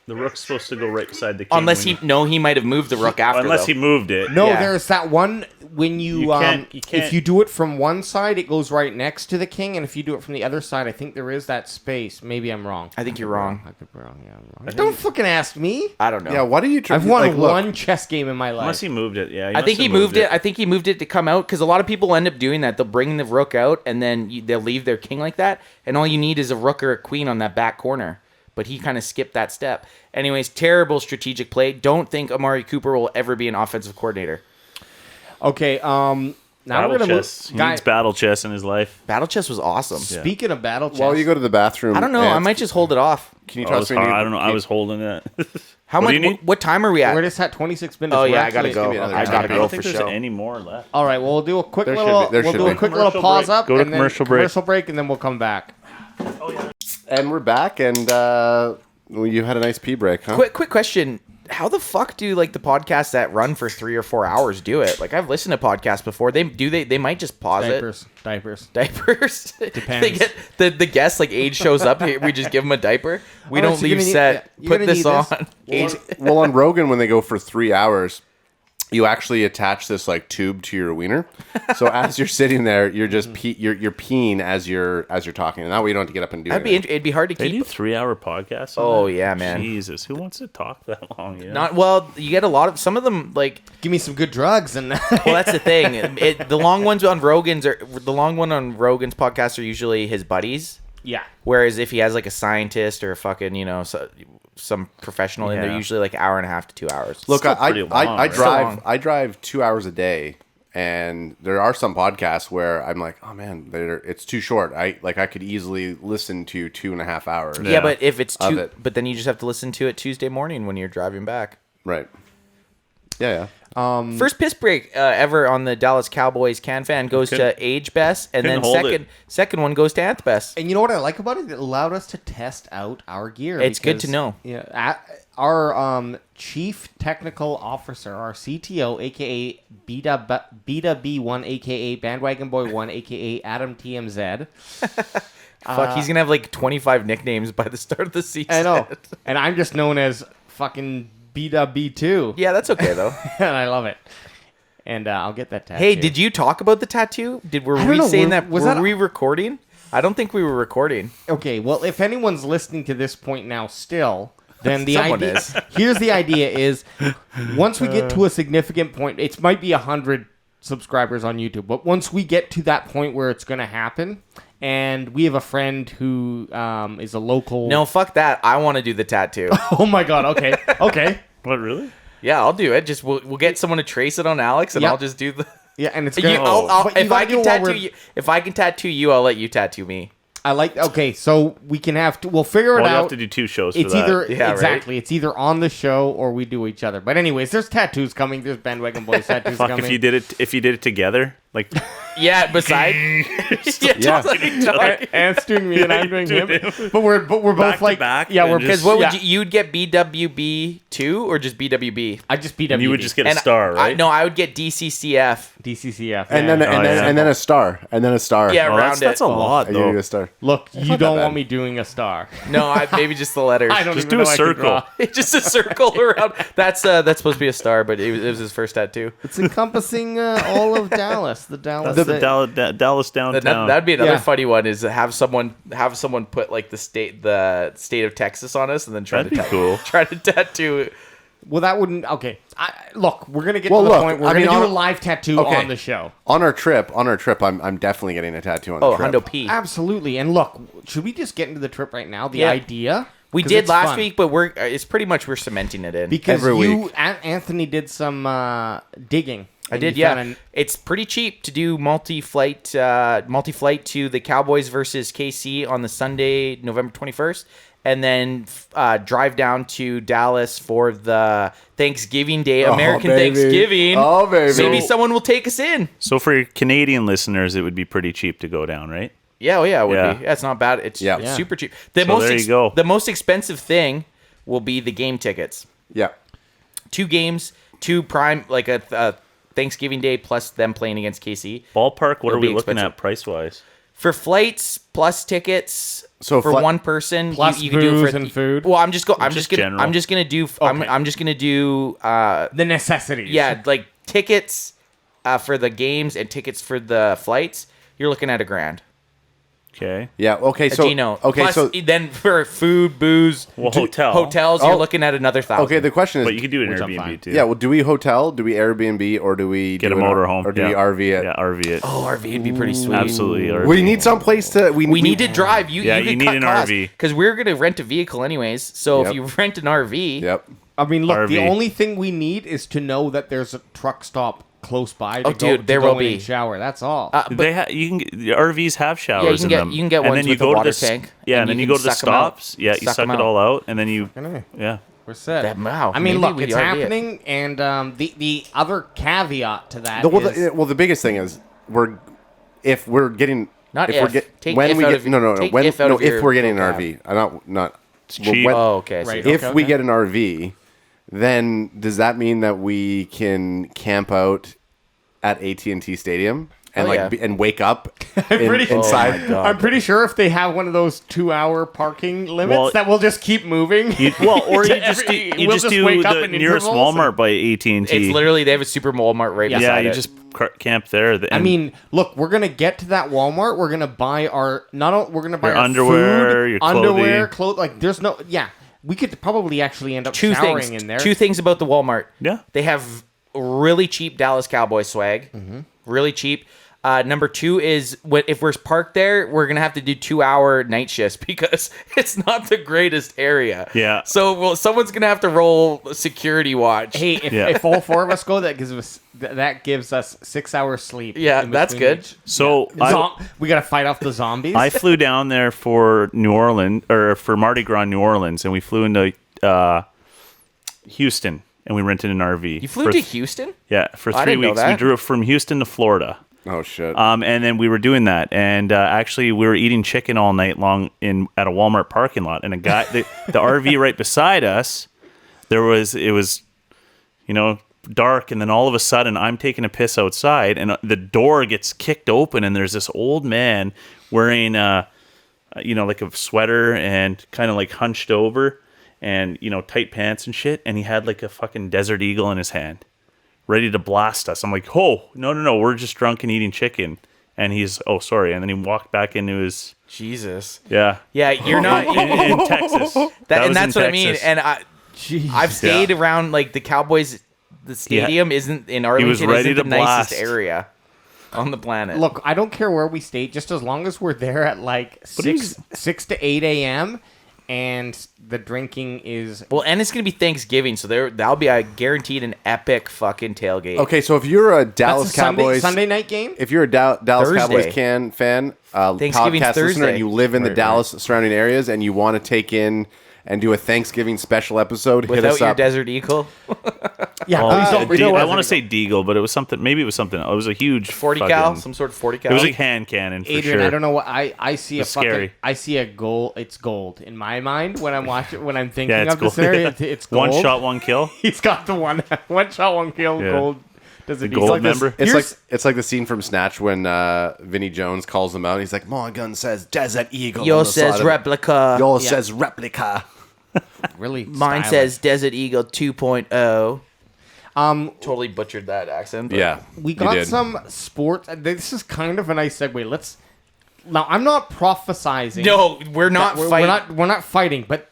The rook's supposed to go right beside the king. Unless when he might have moved the rook after. unless though. he moved it. No, Yeah. there's that one when you, You can't- if you do it from one side, it goes right next to the king, and if you do it from the other side, I think there is that space. Maybe I'm wrong. I think you're wrong. I could be wrong. Yeah, I'm wrong. Don't fucking ask me. I don't know. Yeah, what are you trying I've won like, look, one chess game in my life. Unless he moved it. Yeah, I think he moved it. I think he moved it to come out because a lot of people end up doing that. They'll bring the rook out and then they'll leave their king like that, and all you need is a rook or a queen on that back corner. But he kind of skipped that step. Anyways, terrible strategic play. Don't think Amari Cooper will ever be an offensive coordinator. Okay, now Battle we're gonna chess. move. He needs battle chess in his life. Battle chess was awesome. Speaking of battle chess, while you go to the bathroom, I don't know. I might just hold it off. Can you I, toss me? I don't know. I was holding it. How What much? do you need? What time are we at? we're just at 26 minutes. Oh We're yeah, I gotta actually- go. give me another I time. gotta I go don't for think there's show. any more left. All right, well, we'll do a quick There should little. be- there We'll should do a be. quick little Commercial pause break. up. Go to and then commercial break. Commercial break, and then we'll come back. And we're back, and well, you had a nice pee break, huh? Quick question. How the fuck do like the podcasts that run for 3 or 4 hours do it? Like I've listened to podcasts before. They might just pause Diapers. Diapers. Depends. They get the guest like Age shows up. We just give him a diaper. We All right, don't so you're leave gonna set. need- you're Put gonna this need on. this. Age. Well, on Rogan, when they go for 3 hours, you actually attach this like tube to your wiener. So as you're sitting there, you're just you're peeing as you're talking, and that way you don't have to get up and do it. It'd be hard to They do keep. 3-hour podcasts. on Oh, that? yeah, man. Jesus, who wants to talk that long? You know? Not well. You get a lot of some of them like. Give me some good drugs and. Well, that's the thing. The long ones on Rogan's podcast are usually his buddies. Yeah. Whereas if he has like a scientist or a fucking some professional in there, Yeah. usually like an hour and a half to 2 hours. Look, Still I pretty long, I right? Still long. drive 2 hours a day, and there are some podcasts where I'm like, oh man, it's too short. I could easily listen to 2.5 hours. yeah, but if it's Of too, it. but then you just have to listen to it Tuesday morning when you're driving back. Right. Yeah. First piss break ever on the Dallas Cowboys Can Fan goes to Age Best, and then couldn't hold second one goes to Anth Best. And you know what I like about it? It allowed us to test out our gear. It's good to know. Yeah, our chief technical officer, our CTO, aka Beta B1, aka Bandwagon Boy 1, aka Adam TMZ. Fuck, he's gonna have like 25 nicknames by the start of the season. I know, and I'm just known as fucking Beta B2. Yeah, that's okay though. and I love it. And I'll get that tattoo. Hey, did you talk about the tattoo? Were don't we know, saying were- that? was Were that- we recording? I don't think we were recording. Okay, well, if anyone's listening to this point now still, then the Someone idea is. here's the idea is once we get to a significant point, it might be 100 subscribers on YouTube, but once we get to that point where it's going to happen, and we have a friend who is a local. No, fuck that. I want to do the tattoo. Oh my god. Okay. Okay. What, really? Yeah, I'll do it. Just we'll get someone to trace it on Alex, and Yep. I'll just do the. Yeah, and it's You, gonna. But you if gotta I do can it while tattoo we're- you, if I can tattoo you, I'll let you tattoo me. I like. Okay, so we can have to. We'll figure it Well, you out. have to do 2 shows It's for that. either Yeah, right. exactly. It's either on the show or we do each other. But anyways, there's tattoos coming. There's Bandwagon Boys tattoos Fuck, coming. if you did it together, like Yeah, beside. Yeah. Ant's doing me and I'm doing him. But we're both Back to like back yeah, and we're Because just- what would yeah. you'd get BWB 2 or just BWB? I just beat up And you would just get a star, right? No, I would get DCCF. DCCF. And yeah. then and then a star. And then a star. Yeah, Oh, round that's it. a lot, I give though. you a star. Look, you not don't that want bad. me doing a star. No, maybe just the letters. I don't Just even do know a I can circle. draw. Just a circle around. That's supposed to be a star, but it was his first tattoo. It's encompassing all of Dallas. The Dallas. That's the Dallas downtown. That'd be another Yeah. funny one. Is have someone put like the state of Texas on us, and then That'd be cool. try to tattoo. Well, that wouldn't. Okay, look, we're gonna get Well, to the look, point. We're I mean, gonna do on a a- live tattoo Okay. on the show. On our trip, I'm definitely getting a tattoo on the Oh, trip. Hundo P. Absolutely. And look, should we just get into the trip right now? The Yeah. idea. We 'Cause did it's last fun. week, but it's pretty much we're cementing it in. because Every you week. Anthony did some digging. I And did, you yeah. found It's pretty cheap to do multi-flight to the Cowboys versus KC on the Sunday, November 21st, and then drive down to Dallas for the Thanksgiving Day, American baby. Thanksgiving. Oh, baby. Maybe someone will take us in. So for your Canadian listeners, it would be pretty cheap to go down, right? Yeah, it would Yeah. be. That's not bad. It's Yeah. Yeah. super cheap. So there you go. The most expensive thing will be the game tickets. Yeah. 2 games, 2 prime, like a Thanksgiving Day plus them playing against KC. Ballpark, what It'll are we be looking expensive. at price-wise? For flights plus tickets, So for one person, Plus you can do it booze for and food? Well, I'm just Just gonna general. I'm just gonna do the necessities. yeah, like tickets for the games and tickets for the flights. You're looking at $1,000. Okay. Yeah. Okay. So Gino. okay. Plus, So then for food, booze, Well, hotel. hotels, Oh. you're looking at another $1,000. okay. The question is, But you could do an Which I'm Airbnb, fine. too. yeah. Well, do we hotel? Do we Airbnb? Or do we Get do a motorhome. Or do we yeah. RV it? Yeah, RV it. Oh, RV would be pretty sweet. Absolutely. RV. We need some place to. We We need to drive. You Yeah, you could need cut an costs, RV. because we're gonna rent a vehicle anyways. So Yep. if you rent an RV, Yep. I mean, look, the RV. only thing we need is to know that there's a truck stop close by to Oh, dude, there go will in be. and shower. That's all. but You can the RVs have showers you can in get- them. you can get and ones then you with a go to water the tank, Yeah, and and then you you can go to the suck 'em out. stops. Yeah, you Suck suck 'em it out. all out, and then you. Anyway. Yeah. We're set. Wow, I mean, maybe look, we it's RV it. happening, and the other caveat to that Well, the biggest thing is if we're getting Not if if. we're get, Take when if we out get of- no take when if out no of if your we're getting an vocab. RV. Not cheap. when- Oh, okay. Right. So if Okay, we okay. get an RV, then does that mean that we can camp out at AT&T Stadium and Oh, like yeah. and wake up pretty- inside? Oh my God. I'm pretty sure if they have one of those 2-hour parking limits, Well, that will just keep moving. Or you To just do, every- you we'll just do wake up the in nearest intervals Walmart by AT&T. It's literally they have a super Walmart right Yeah. yeah, beside you it. just camp there. I mean, look, we're gonna get to that Walmart. We're gonna buy we're gonna buy Your our underwear, food, your underwear, clothing. clothes. Like, there's no, yeah. We could probably actually end up two showering things. in there. Two things about the Walmart. Yeah. They have really cheap Dallas Cowboys swag. Mm-hmm. Really cheap. Number 2 is if we're parked there, we're gonna have to do 2-hour night shifts because it's not the greatest area. Yeah. So someone's gonna have to roll security watch. Hey, Yeah. if all 4 of us go, that gives us 6 hours sleep. Yeah, in that's between good. each. so We gotta fight off the zombies. I flew down there for New Orleans or for Mardi Gras in New Orleans, and we flew into Houston, and we rented an RV. You flew to Houston? Yeah, for I 3 didn't know weeks. We that. drove from Houston to Florida. Oh shit! And then we were doing that, and actually we were eating chicken all night long at a Walmart parking lot. And a guy, the RV right beside us, it was, dark, and then all of a sudden I'm taking a piss outside, and the door gets kicked open, and there's this old man wearing, like a sweater and kind of like hunched over, and tight pants and shit, and he had like a fucking Desert Eagle in his hand, ready to blast us. I'm like, oh, no, we're just drunk and eating chicken. And he's, oh, sorry. And then he walked back into his, Jesus. yeah. Yeah, you're not. In Texas. and was that's in what I mean. Texas. And I've stayed Yeah. around like the Cowboys. The stadium isn't in Arlington. ready isn't to the nicest blast. area on the planet. Look, I don't care where we stay, just as long as we're there at like he's- 6 to 8 a.m. and the drinking is Well, and it's gonna be Thanksgiving, so that'll be guaranteed an epic fucking tailgate. Okay, so if you're a Dallas That's a Cowboys Sunday night game. if you're a Dallas Thursday. Cowboys fan, Thanksgiving's podcast listener, Thursday. and you live in the Dallas surrounding areas, and you want to take in and do a Thanksgiving special episode, hit Without us your up. Desert Eagle. Yeah, Oh, please don't. I want to say Deagle, but it was something. Maybe it was something. It was a huge 40 fucking- cal, some sort of 40 cal. It was like hand cannon for Adrian, sure. I don't know what I see. A It's fucking. scary. I see a gold. It's gold in my mind when I'm watching. When I'm thinking Yeah, it's of the gold. scenario. It's gold. One shot, one kill. He's got the one shot, one kill. Yeah. Gold. Does it gold member? It's like the scene from Snatch when Vinnie Jones calls him out. He's like, "My gun says Desert Eagle. Yours on the side says of it. replica. Yours Yeah. says replica." really? Mine stylish. says Desert Eagle 2.0. Um, Totally butchered that accent. But Yeah, we he got did. some sports. This is kind of a nice segue. Let's. Now I'm not prophesizing. No, we're not we're fighting. we're not fighting. But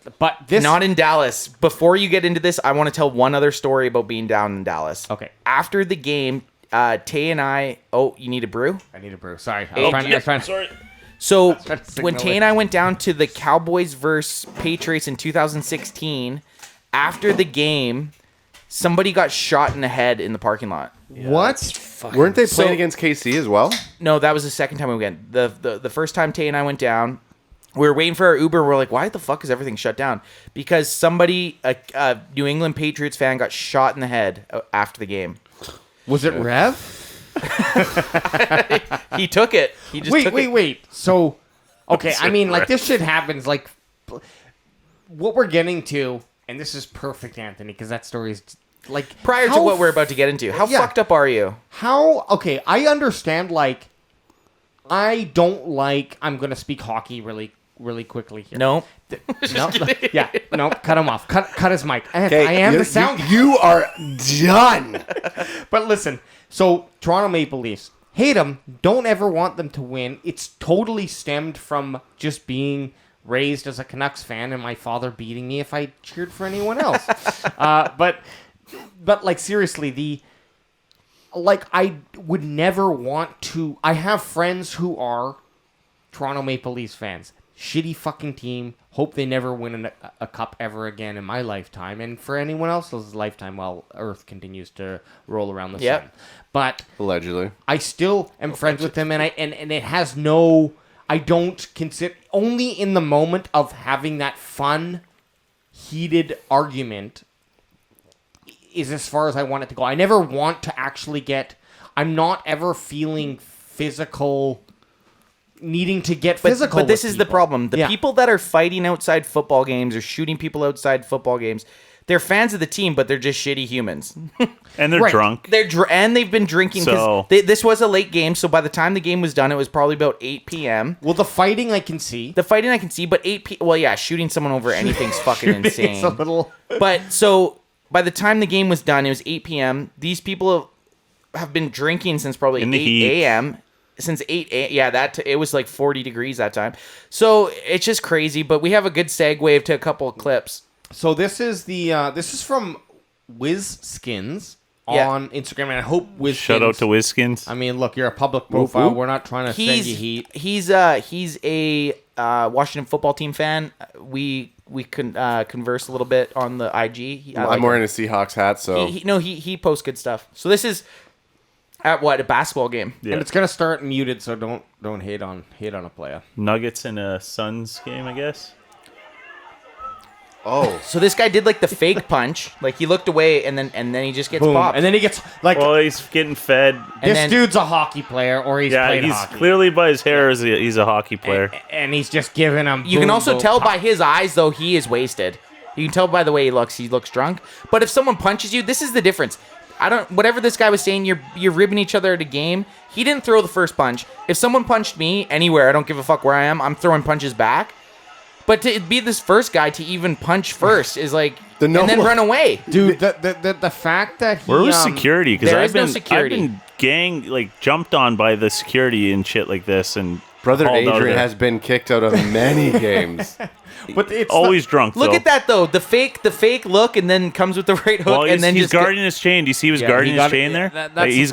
this. Not in Dallas. Before you get into this, I want to tell one other story about being down in Dallas. Okay. After the game, Tay and I. Oh, you need a brew? I need a brew. Sorry. Hey, I was trying to. Sorry. So trying to signal when Tay it. and I went down to the Cowboys versus Patriots in 2016, after the game, somebody got shot in the head in the parking lot. What? Weren't they playing So- against KC as well? No, that was the second time we went. The first time Tay and I went down, we were waiting for our Uber. We're like, why the fuck is everything shut down? Because somebody, a New England Patriots fan, got shot in the head after the game. Was it Rev? He took it. He just took it. Wait. So, okay, I mean, like, this shit happens. Like, what we're getting to, and this is perfect, Anthony, because that story is, like... Prior to how what we're about to get into, how Yeah. fucked up are you? Okay, I understand, like, I don't like... I'm going to speak hockey really quickly here. No. No, yeah, no, cut him off. Cut his mic. I am the sound guy. You are done. But listen, so Toronto Maple Leafs, hate them, don't ever want them to win. It's totally stemmed from just being raised as a Canucks fan and my father beating me if I cheered for anyone else. But like seriously, I would never want to. I have friends who are Toronto Maple Leafs fans. Shitty fucking team. Hope they never win a cup ever again in my lifetime, and for anyone else's lifetime while Earth continues to roll around the Yep. sun. But Allegedly. I still am friends with them, and it has no. I don't consider only in the moment of having that fun, heated argument is as far as I want it to go. I never want to actually get. I'm not ever feeling physical. Needing to get physical. But this with is the people. problem. The Yeah. people that are fighting outside football games or shooting people outside football games, they're fans of the team, but they're just shitty humans. And they're Right. drunk. And they've been drinking So- because this was a late game. So by the time the game was done, it was probably about 8 p.m. Well, the fighting I can see. The fighting I can see, but 8 p. Well, yeah, shooting someone over anything's fucking It's a insane. little. But so by the time the game was done, it was 8 p.m. These people have been drinking since probably In the 8 heat. a.m. Since 8 a.m. Yeah, it was like 40 degrees that time. So it's just crazy. But we have a good segue to a couple of clips. So this is this is from Wiz Skins Yeah. on Instagram, and I hope Wiz. Shout out to Wizkins. I mean, look, you're a public profile. whoop. We're not trying to send you heat. He's a Washington football team fan. We can converse a little bit on the IG. I'm wearing a Seahawks hat, so He posts good stuff. So this is at a basketball game. Yeah. And it's gonna start muted, so don't hate on a player. Nuggets in a Suns game, I guess. oh, So this guy did like the fake punch, like he looked away and then he just gets Boom, popped. and then he gets like Well, he's getting fed. and this then- dude's a hockey player, or he's Yeah, played he's hockey. clearly by his hair, he's a hockey player. And he's just giving him. You can boom, also boom, tell pop. by his eyes though he is wasted. You can tell by the way he looks drunk. But if someone punches you, this is the difference. Whatever this guy was saying, you're ribbing each other at a game. He didn't throw the first punch. If someone punched me anywhere, I don't give a fuck where I am, I'm throwing punches back. But to be this first guy to even punch first is like and then run away. Dude, the fact that he Where was security? Because there I've is no been security. jumped on by the security and shit like this, and brother hauled out of Adrian there. has been kicked out of many games. but it's always drunk. Look though. at that though. The fake look and then comes with the right hook Well, and then he's just guarding his chain. Do you see he was guarding he his got it. chain Yeah, there? that's- He's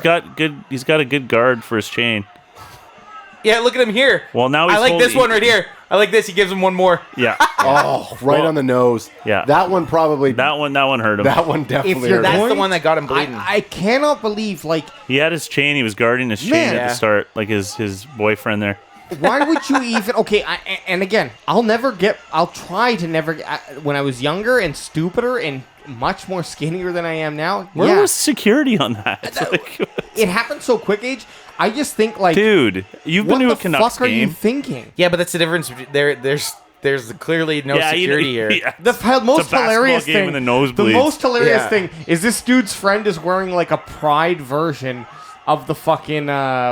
got a good guard for his chain. Yeah, look at him here. Well, now he's I like this holding- one right here. I like this. He gives him one more. Yeah, Oh, right Well, on the nose. yeah. That one probably. that one hurt him. That one definitely. you're hurt. That's going- the one that got him bleeding. I cannot believe like He had his chain. He was guarding his chain Man. at Yeah. the start, like his boyfriend there. Why would you even? Okay, and again, I'll try to never. When I was younger and stupider and much more skinnier than I am now. Where was security on that? Like, it happened so quick, Age. I just think like, dude, you've been to a Canucks fuck are you game. thinking? Yeah, but that's the difference. There's clearly no security here. Yeah. The most hilarious game thing. in the The most hilarious Yeah. thing is this dude's friend is wearing like a Pride version of the fucking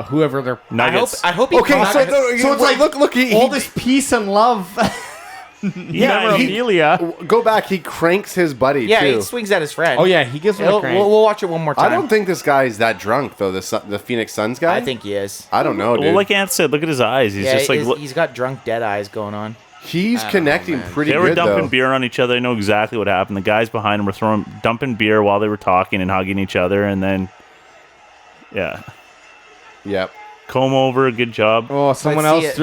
whoever they're. Nuggets. I hope he Okay, caught so, it. So it's like look, all this peace and love. Yeah, Memorabilia. go back. He cranks his buddy Yeah, too. he swings at his friend. Oh yeah, he gives him a We'll, crank. we'll watch it one more time. I don't think this guy's that drunk though. The Phoenix Suns guy. I think he is. I don't know, dude. Well, like Ant said, look at his eyes. He's Yeah, just like he's got drunk dead eyes going on. He's connecting pretty they were good dumping though. beer on each other. I know exactly what happened. The guys behind him were dumping beer while they were talking and hugging each other, and then Yep. comb over. Good job. Oh, someone Let's see else it.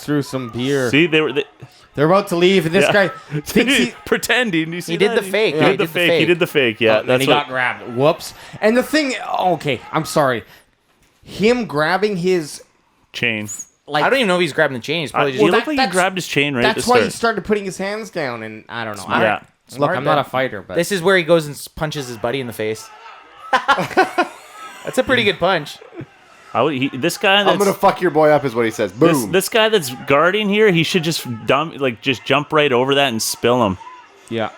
threw some beer. See, They're about to leave, and this guy thinks he. pretending. You see He did that? the fake. He Yeah, did the fake. He did the fake. Yeah, And he got grabbed. Whoops. And the thing. Okay, I'm sorry. Him grabbing his chain. I don't even know if he's grabbing the chain. He's probably He just. looked like he that's- grabbed his chain right at the That's why he start. started putting his hands down, and I don't know. Yeah. Look, Smart I'm not then. a fighter, but This is where he goes and punches his buddy in the face. That's a pretty good punch. This guy I'm that's gonna fuck your boy up, is what he says. Boom. this guy that's guarding here, he should just jump right over that and spill him yeah.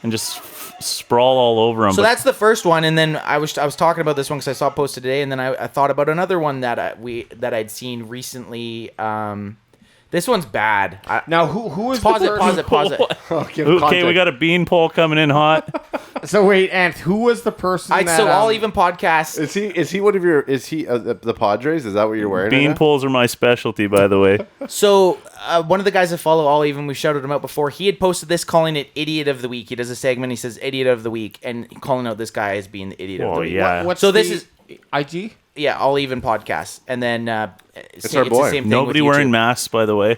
and just sprawl all over him. So that's the first one, and then I was talking about this one because I saw it posted today, and then I thought about another one that I'd seen recently. This one's bad. Now, who is Pause the it. person? Pause it. Give okay, context. we got a bean pole coming in hot. So wait, Ant, who was the person? So all even podcasts. Is he one of your? Is he the Padres? Is that what you're wearing? right Bean now? poles are my specialty, by the way. So one of the guys that follow All Even, we shouted him out before. He had posted this, calling it Idiot of the Week. He does a segment. He says Idiot of the Week, and calling out this guy as being the Idiot of Oh the Week. yeah. What's So this the is- IG. Yeah, All Even podcasts, and then it's our boy. the same thing. Nobody with wearing YouTube. masks, by the way.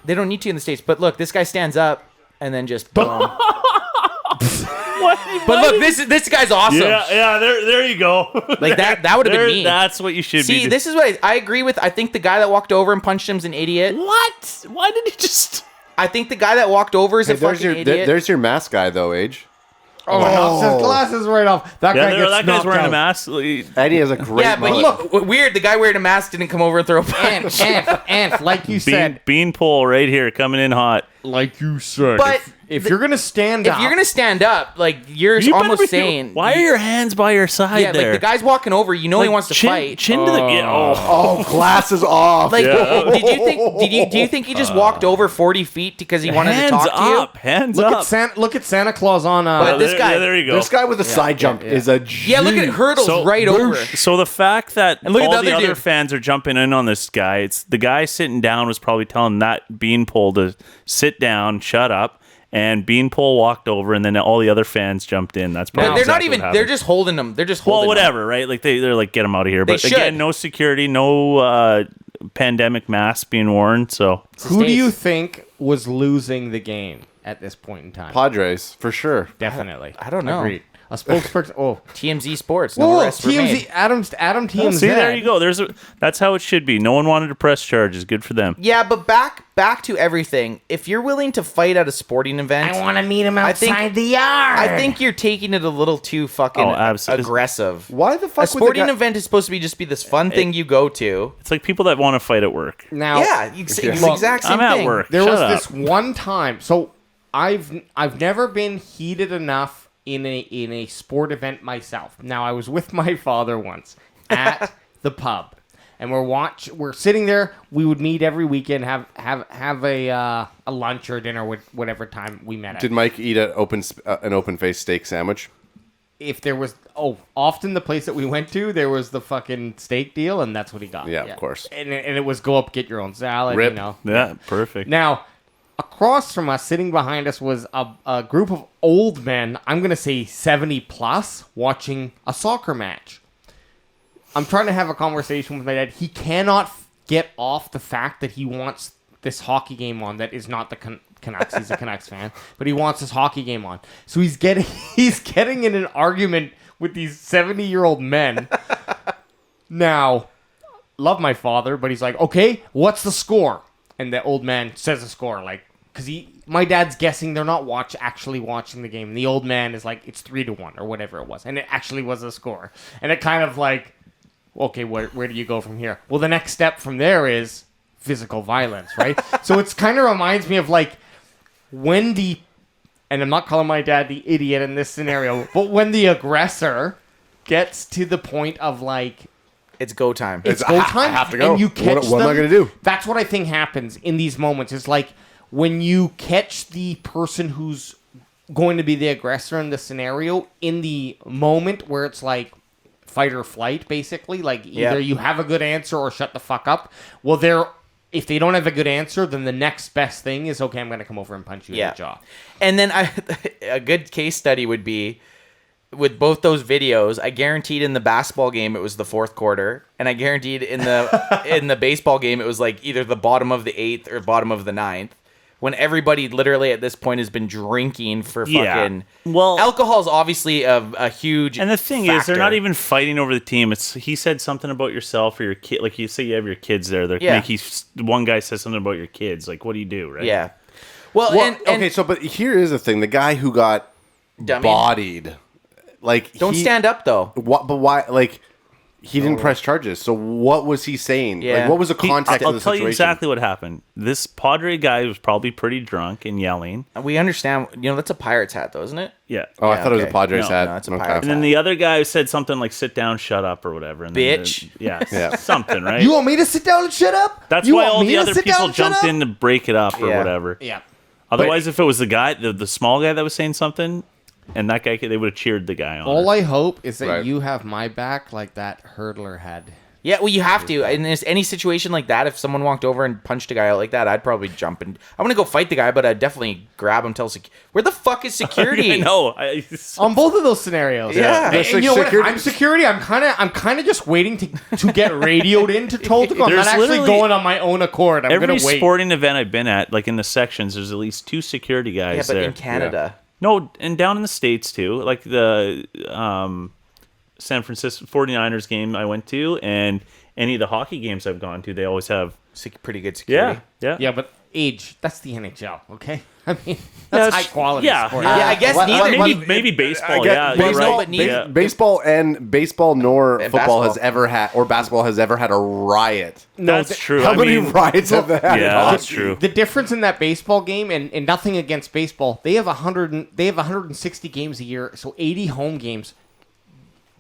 They don't need to in the States. But look, this guy stands up and then just boom. What? But look, this guy's awesome. Yeah. There you go. Like that would have been me. That's what you should See, be. this is what I agree with. I think the guy that walked over and punched him's an idiot. What? Why did he just? I think the guy that walked over is Hey, a fucking idiot. there's your mask guy though, Age. Oh, knocks his glasses right off. That guy gets that guy's knocked wearing out. a mask. Eddie has a great yeah, but mullet. look, weird. The guy wearing a mask didn't come over and throw a punch. Ant, like you said, Bean pole right here, coming in hot. like you said. But if you're gonna stand if up, you're gonna stand up, like you're You better almost be- saying, Why are your hands by your side yeah, there? like the guy's walking over. You know he wants to chin, fight. Chin to the. Yeah, Oh, glasses off. Like, do you think he just walked over 40 feet because he wanted hands to talk to you? up. Hands look up. at look at Santa Claus on. But this guy- There you go. this guy with a side jump is a G. Yeah, look at hurdles right over. So the fact that And look at all the the other other dude. fans are jumping in on this guy, it's the guy sitting down was probably telling that beanpole to sit down, shut up, and beanpole walked over, and then all the other fans jumped in. That's probably But they're exactly not even. what They're happened. just holding him. They're just holding. well, him. whatever, right? Like they're like get him out of here. They But should. again, no security, no pandemic masks being worn. So who do you States. think was losing the game at this point in time? Padres for sure. Definitely. I don't know. Agreed. A spokesperson. Oh, TMZ Sports. No whoa, arrests were made. TMZ. Adam TMZ. see, there you go. That's how it should be. No one wanted to press charges. Good for them. Yeah, but back to everything. If you're willing to fight at a sporting event, want to meet him I think- outside the yard. I think you're taking it a little too fucking Oh, absolutely. aggressive. Why the fuck A would the sporting guy- event is supposed to be just be this fun thing you go to. It's like people that want to fight at work. now. Yeah, it's the Look, exact same I'm at thing. work. There Shut was up. this one time. So I've never been heated enough in a sport event myself. Now I was with my father once at the pub, and we're sitting there. We would meet every weekend, have a lunch or dinner with whatever time we met at. Did Mike eat an open faced steak sandwich? If there was often the place that we went to, there was the fucking steak deal, and that's what he got. Yeah, of course. And it was go up, get your own salad. Rip. You know. Yeah, perfect. Now, across from us, sitting behind us, was a group of old men, I'm going to say 70 plus, watching a soccer match. I'm trying to have a conversation with my dad. He cannot get off the fact that he wants this hockey game on that is not the Canucks. He's a Canucks fan, but he wants this hockey game on. So he's getting in an argument with these 70-year-old men. Now, love my father, but he's like, okay, what's the score? And the old man says the score, like, because my dad's guessing they're not actually watching the game. And the old man is like, it's 3-1 or whatever it was. And it actually was a score. And it kind of like, okay, where do you go from here? Well, the next step from there is physical violence, right? So it's kind of reminds me of like when and I'm not calling my dad the idiot in this scenario, but when the aggressor gets to the point of like, It's go time. it's go time. I have to go. And you catch What am I them. gonna do? That's what I think happens in these moments. It's like when you catch the person who's going to be the aggressor in the scenario in the moment where it's like fight or flight, basically. Like either you have a good answer or shut the fuck up. Well, if they don't have a good answer, then the next best thing is, okay, I'm going to come over and punch you in the jaw. And then a good case study would be with both those videos. I guaranteed in the basketball game it was the fourth quarter, and I guaranteed in the baseball game it was like either the bottom of the 8th or bottom of the 9th. When everybody literally at this point has been drinking for fucking... Well, alcohol is obviously a huge And the thing is, they're not even fighting over the team. He said something about yourself or your kid. Like you say, you have your kids there. One guy says something about your kids. Like, what do you do, right? Yeah. Well, okay, but here is the thing: the guy who got Dummy. bodied, like, don't stand up though. What? But why? Like, he didn't press charges. So what was he saying? Yeah. Like, what was the context of I'll the tell situation? you exactly what happened. This Padre guy was probably pretty drunk and yelling. We understand. That's a Pirates hat, though, isn't it? Yeah. Oh, I Yeah, thought it was a okay. Padres hat. No, it's a Okay. Pirates And then the other guy said something like "sit down, shut up" or whatever. And Bitch. Then something, right? You want me to sit down and shut up? That's You why want all me the to other sit down people and shut jumped up? in to break it up or Yeah. whatever. Yeah. Otherwise, if it was the guy, the small guy that was saying something, and that guy, they would have cheered the guy on. All I hope is that Right. you have my back like that hurdler had. Yeah, well, you have to. In any situation like that, if someone walked over and punched a guy out like that, I'd probably jump and I want to go fight the guy, but I'd definitely grab him. Where the fuck is security? I know. On both of those scenarios. Yeah. And you know what? If I'm security, I'm kind of just waiting to get radioed in to told to go. I'm There's not actually literally- going on my own accord. I'm Every going to wait. sporting event I've been at, like in the sections, there's at least 2 security guys Yeah, but there. in Canada. No, and down in the States too. Like the San Francisco 49ers game I went to, and any of the hockey games I've gone to, they always have. Pretty good security. Yeah, but age, that's the NHL, okay? I mean, that's high quality sport. Yeah, I guess What- neither. Maybe baseball. I get- Yeah, Well, you're no, right. but neither- Yeah. Baseball nor And football has basketball. ever had, or basketball has ever had a riot. That's true. How I many mean, riots have they had? Yeah, that's true. The difference in that baseball game, and nothing against baseball, they have 160 games a year, so 80 home games.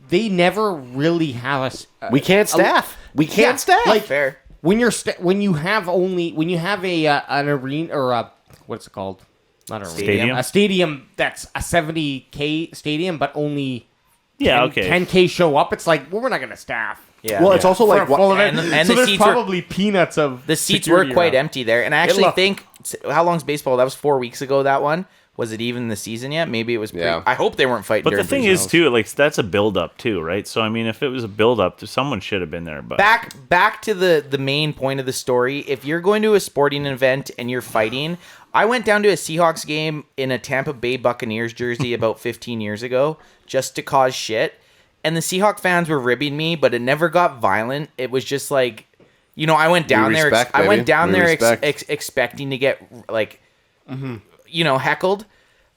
They never really have We can't staff. We can't staff. Like Fair. when you have a an arena or a what's it called? Not an Stadium? arena. A stadium that's a 70K stadium, but only 10K show up. It's like, well, we're not going to staff. Yeah. well, it's also For like a full event. and So the there's seats were- probably peanuts of The seats security were quite around. empty there, and I actually looked. think how long's baseball? That was 4 weeks ago. That one was it even the season yet? Maybe it was. Yeah. I hope they weren't fighting. But the during thing Brazil's. is, too, like that's a build up too, right? So I mean, if it was a build up, someone should have been there. But back to the main point of the story. If you're going to a sporting event and you're fighting, I went down to a Seahawks game in a Tampa Bay Buccaneers jersey about 15 years ago just to cause shit. And the Seahawk fans were ribbing me, but it never got violent. It was just like, I went down there. respect, I went baby. down We there respect. expecting to get like, heckled.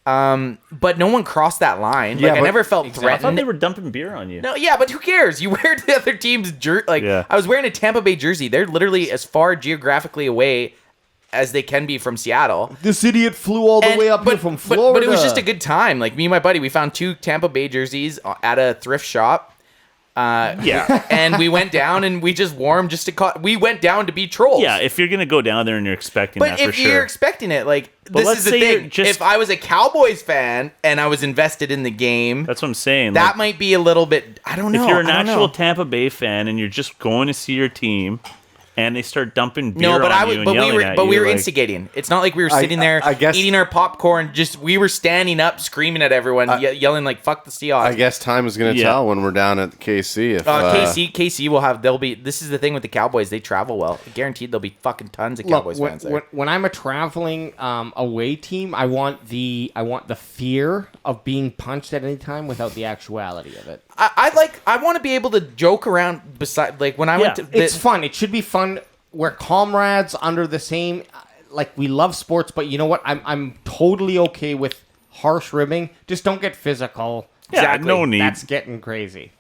But no one crossed that line. Yeah, I but- never felt I thought threatened. they were dumping beer on you. No, yeah, but who cares? You wear the other team's jersey. I was wearing a Tampa Bay jersey. They're literally as far geographically away as they can be from Seattle. This idiot flew all the way up here from Florida. But it was just a good time. Like me and my buddy, we found 2 Tampa Bay jerseys at a thrift shop. Yeah. And we went down and we just wore them just to we went down to be trolls. Yeah, if you're gonna go down there and you're expecting But that for if sure. you're expecting it, like this let's is the say you're thing. just- If I was a Cowboys fan and I was invested in the game, That's what I'm saying. that like, might be a little bit. I don't know. if you're an I don't actual know. Tampa Bay fan and you're just going to see your team, and they start dumping beer No, but on you and yelling at we you, were like- instigating. It's not like we were sitting there I guess- eating our popcorn. Just we were standing up, screaming at everyone, yelling like "fuck the Seahawks." I guess time is going to Yeah. tell when we're down at KC. If KC will have. They'll be. This is the thing with the Cowboys. They travel well. Guaranteed, there'll be fucking tons of Cowboys fans there. When I'm a traveling away team, I want the fear of being punched at any time without the actuality of it. I want to be able to joke around beside. Like when I went to. It's fun. It should be fun. We're comrades under the same. Like we love sports, but you know what? I'm totally okay with harsh ribbing. Just don't get physical. Yeah, Exactly. no need. That's getting crazy.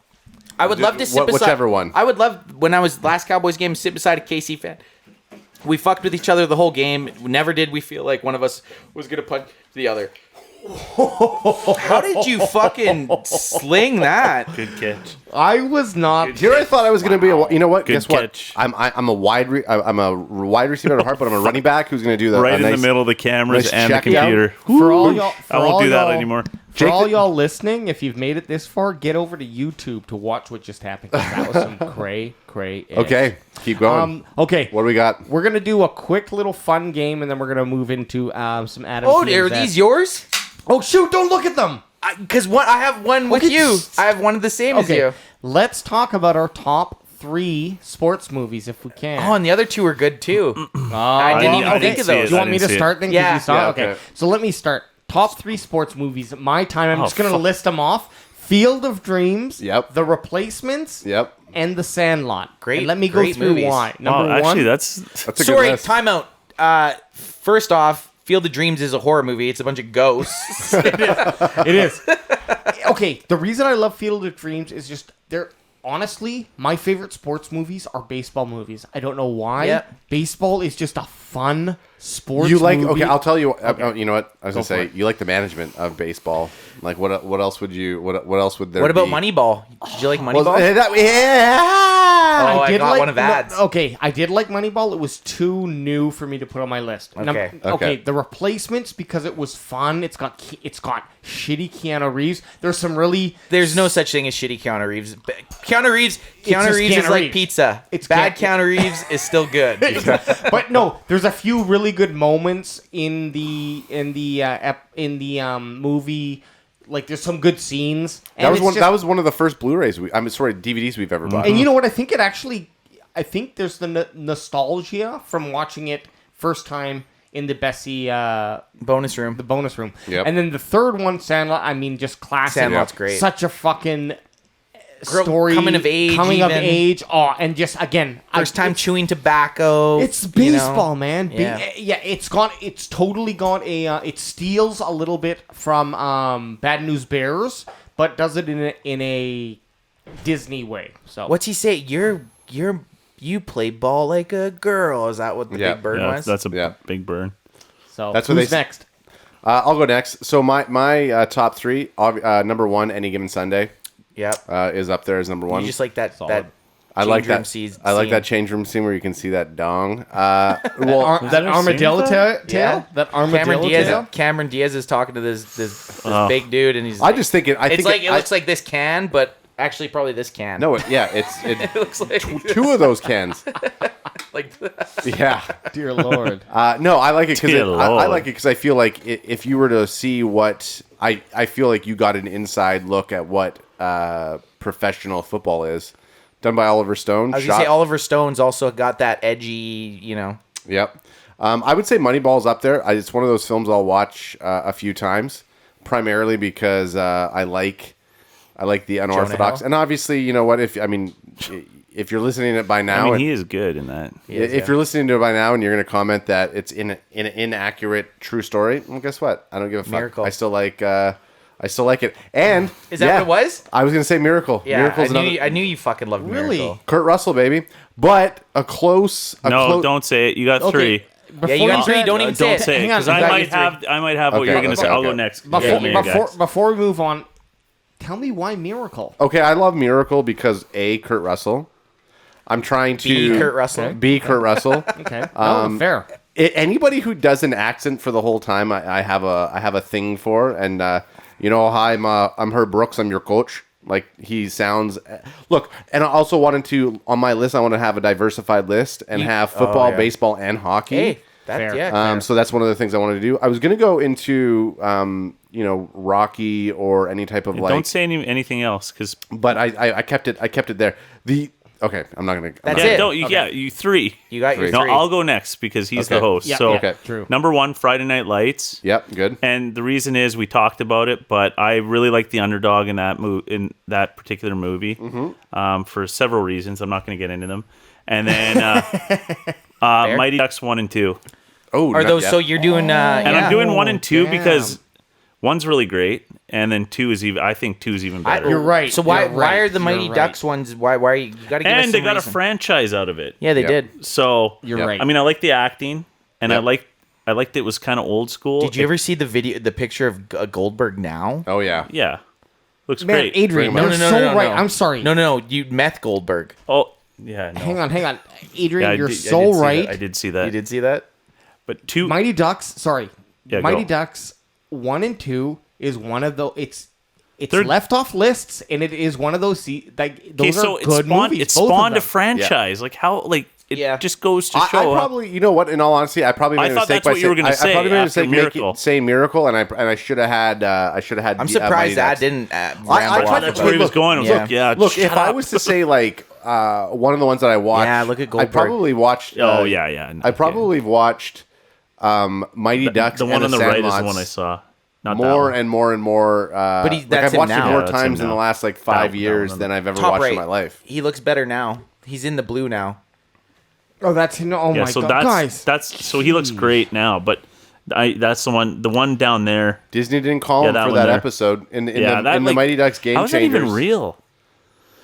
I would love to sit beside whichever one. I would love when I was last Cowboys game sit beside a KC fan. We fucked with each other the whole game. Never did we feel like one of us was gonna punch the other. How did you fucking sling that? Good catch. I was not. Here I thought I was going to be a. You know what? Good Guess what? catch. I'm a I'm a wide receiver at heart, but I'm a running back who's going to do that. Right in the middle of the cameras nice and the check down. computer. For all y'all, I won't do that anymore. For all y'all listening, if you've made it this far, get over to YouTube to watch what just happened. 'Cause that was some cray. Okay, keep going. Okay. What do we got? We're gonna do a quick little fun game, and then we're gonna move into some Adam. Oh, TMZ. are these yours? Oh shoot! Don't look at them. Because I have one with Okay, you. I have one of the same as you. Let's talk about our top 3 sports movies if we can. Oh, and the other two are good too. I didn't even think of see it. those. Do you want me to didn't see it. start then? 'Cause Yeah. you saw? Yeah, Okay. okay. So let me start. Top 3 sports movies. My time. I'm Oh, just gonna fuck. list them off. Field of Dreams. Yep. The Replacements. Yep. And The Sandlot. Great- And let me go great through movies. why. Oh, Number one. actually, that's That's a Sorry, good list. timeout. First off, Field of Dreams is a horror movie. It's a bunch of ghosts. It is. Okay, the reason I love Field of Dreams is just they're honestly my favorite sports movies are baseball movies. I don't know why. Yep. Baseball is just a fun sports. You like? movie. Okay, I'll tell you. You know what? I was Go gonna for say it. you like the management of baseball. Like what? What else would you? What else would there? What about be? Moneyball? Did you like Well, Moneyball? yeah. Oh, I got one of ads. Okay, I did like Moneyball. It was too new for me to put on my list. Okay. Okay. The Replacements because it was fun. It's got shitty Keanu Reeves. There's some really There's no such thing as shitty Keanu Reeves. Keanu Reeves just is Keanu like Reeves. pizza. It's Bad Keanu- Keanu Reeves is still good. but no, there's a few really good moments in the movie. Like there's some good scenes. That was it's one. just- That was one of the first Blu-rays. DVDs we've ever bought. And you know what? I think there's the nostalgia from watching it first time in the Bessie Bonus room. the bonus room. Yep. And then the third one, Sandlot. I mean, just classic. Sandlot's great. Such a fucking Girl story. coming of age Coming of even. age. Oh, and just again, First time chewing tobacco. It's you know. baseball, man. Yeah. It's totally got a. It steals a little bit from Bad News Bears, but does it in a Disney way. So What's he say? You play ball like a girl. Is that what the Yeah. big bird yeah, was? that's a Yeah. big burn. So That's what who's they- next? I'll go next. So my top 3. Number 1, Any Given Sunday, Yep. is up there as number 1. You just like that. Solid. That. I like change room that. scene. I like that change room scene where you can see that dong. That there a armadillo scene tail? for Yeah. That armadillo tail? Cameron Diaz is talking to this big dude, and he's. I just think it. I It's think like it looks like this can, but actually probably this can. No, it's it looks like two of those cans. like Yeah. Dear Lord. No, I like it because Dear I Lord. like it because I feel like if you were to see what I feel like you got an inside look at what professional football is, done by Oliver Stone. I was gonna say Oliver Stone's also got that edgy, Yep. I would say Moneyball's up there. It's one of those films I'll watch a few times, primarily because I like the unorthodox. Hill. And obviously, you know what? If you're listening to it by now, I mean, and- he is good in that. if you're listening to it by now and you're going to comment that it's in an inaccurate true story, well, guess what? I don't give a fuck. Miracle. I still like it. And Is that what it was? I was going to say Miracle. Yeah, Miracle's I knew you fucking loved Really? Miracle. Kurt Russell, baby. But a close. No, don't say it. You got three. Yeah, you got three. Don't even Don't say say it Hang on, because you I got might have. I might have what Okay, you're gonna say. okay, I'll go okay. next. Before we move on, tell me why Miracle. Okay, I love Miracle because A, Kurt Russell. I'm trying to B. Kurt Russell. B. Kurt Russell. Okay. Fair. Anybody who does an accent for the whole time, I have a thing for. And hi, I'm Herb Brooks. I'm your coach. Like he sounds. Look, and I also wanted to on my list. I want to have a diversified list and have football, baseball, and hockey. Hey, that's Fair. yeah. So that's one of the things I wanted to do. I was going to go into Rocky or any type of like. Don't say anything else because But I kept it. I kept it there. Okay, I'm not going to. That's yeah, it. don't you, Okay. yeah, you three. You got your No, three. No, I'll go next because he's the Okay. host. Yeah, so yeah, Okay. true. number one, Friday Night Lights. Yep, good. And the reason is we talked about it, but I really like the underdog in that particular movie for several reasons. I'm not going to get into them. And then Mighty Ducks 1 and 2. Oh, Are those so you're doing? And I'm doing 1 and 2 damn. because 1's really great, and then 2 is even. I think 2 is even better. You're right. So why you're right, are the Mighty you're Ducks right. ones? Why are you got to give us and some they got reason. a franchise out of it. Yeah, they Yep. did. So You're Yep. right. I mean, I like the acting, and Yep. I liked it was kind of old school. Did you ever see the picture of Goldberg now? Oh yeah. Yeah, looks Man, great. Adrian, Bring him you're up. so right. I'm sorry. No. You meth Goldberg. Oh yeah, no. Hang on. Adrian, Yeah, you're I so did see right. that. I did see that. You did see that? But 2. Mighty Ducks, sorry. Yeah, Mighty go. Ducks 1 and 2 is one of the it's They're- left off lists, and it is one of those like Okay, those so are good movies. it both of spawned a them. franchise. Like how it Yeah. just goes to I show. how- probably, you know what? In all honesty, I probably made I a thought mistake that's by what you were saying. gonna I say probably made a after mistake Miracle. saying Miracle, and I should have had. I'm Mighty surprised that Ducks. didn't I ramble tried off to that's about where he it. was going. I was Yeah. like, yeah. Look, shut if I up. was to say like one of the ones that I watched, Yeah, look at I Goldberg. probably watched. Oh yeah. No, I probably watched Mighty Ducks. the one and on the right is the Sandlots one I saw. Not more that and more and more. But that's I've him watched now. it more Yeah, that's times him in the now. last like 5 That years one. than I've ever Top watched right. in my life. He looks better now. He's in the blue now. Oh, that's no. Oh Yeah, my so god, guys! that's so he looks great now, but that's the one down there. Disney didn't call Yeah, him that for one that there. episode in Yeah, the like, Mighty Ducks Game how is that Changers. even real?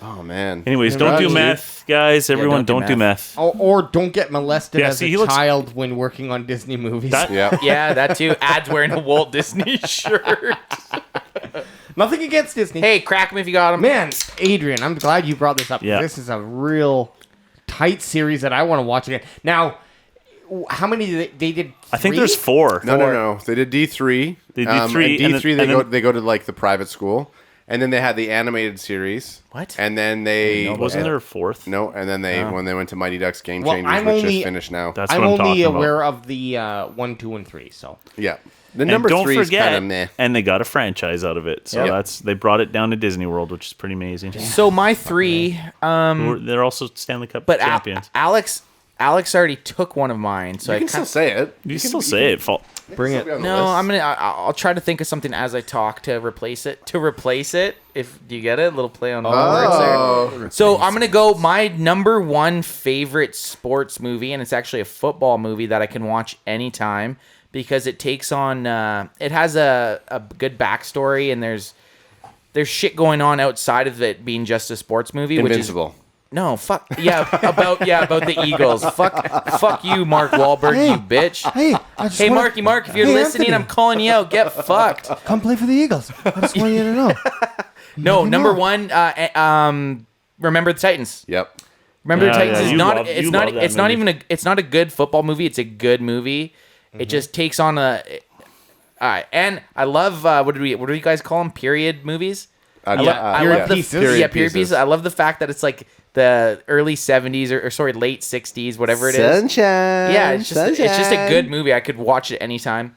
Oh man. Anyways, don't do Right. meth, guys. Everyone, don't do don't do meth. Or don't get molested Yeah, as see, a he looks- child when working on Disney movies. That- Yeah. Yeah, that too. Ad's wearing a Walt Disney shirt. Nothing against Disney. Hey, crack him if you got him. Man, Adrian, I'm glad you brought this up. Yeah. This is a real tight series that I want to watch again. Now, how many did they did? I think three? there's 4. No. They did D3. They did three, And and D3 then- they go to like the private school, and then they had the animated series. What? And then they Wasn't there a 4th? No, and then they when they went to Mighty Ducks Game Well, Changers, I'm which only- just finished now. That's I'm what I'm only talking aware about. of the 1, 2, and 3. So Yeah. The And number don't 3 is kind forget, of meh. and they got a franchise out of it. So Yep. they brought it down to Disney World, which is pretty amazing. So my three, They're also Stanley Cup but champions. Alex already took one of mine. So You I can still say it. you can still say it. bring it. No, I'll try to think of something as I talk to replace it. If do you get it? A little play on the words there. So I'm gonna go my number one favorite sports movie, and it's actually a football movie that I can watch anytime because it takes on. It has a good backstory, and there's shit going on outside of it being just a sports movie, which is Invincible. no fuck about the Eagles. Fuck you, Mark Wahlberg, you bitch. Hey, I just Hey, wanna- Mark, if you're Hey, listening, Anthony. I'm calling you out. Get fucked. Come play for the Eagles. I just want you to know. No, number know. one. Remember the Titans. Yep. Remember the Yeah, Titans yeah, is you not. love- It's you not. love that It's not movie. even a. It's not a good football movie. It's a good movie. It just takes on a. All right, and I love what do you guys call them? Period movies. I love the pieces. period pieces. I love the fact that it's like the early 70s or sorry, late 60s, whatever it is. Sunshine. Yeah, it's just a good movie. I could watch it anytime.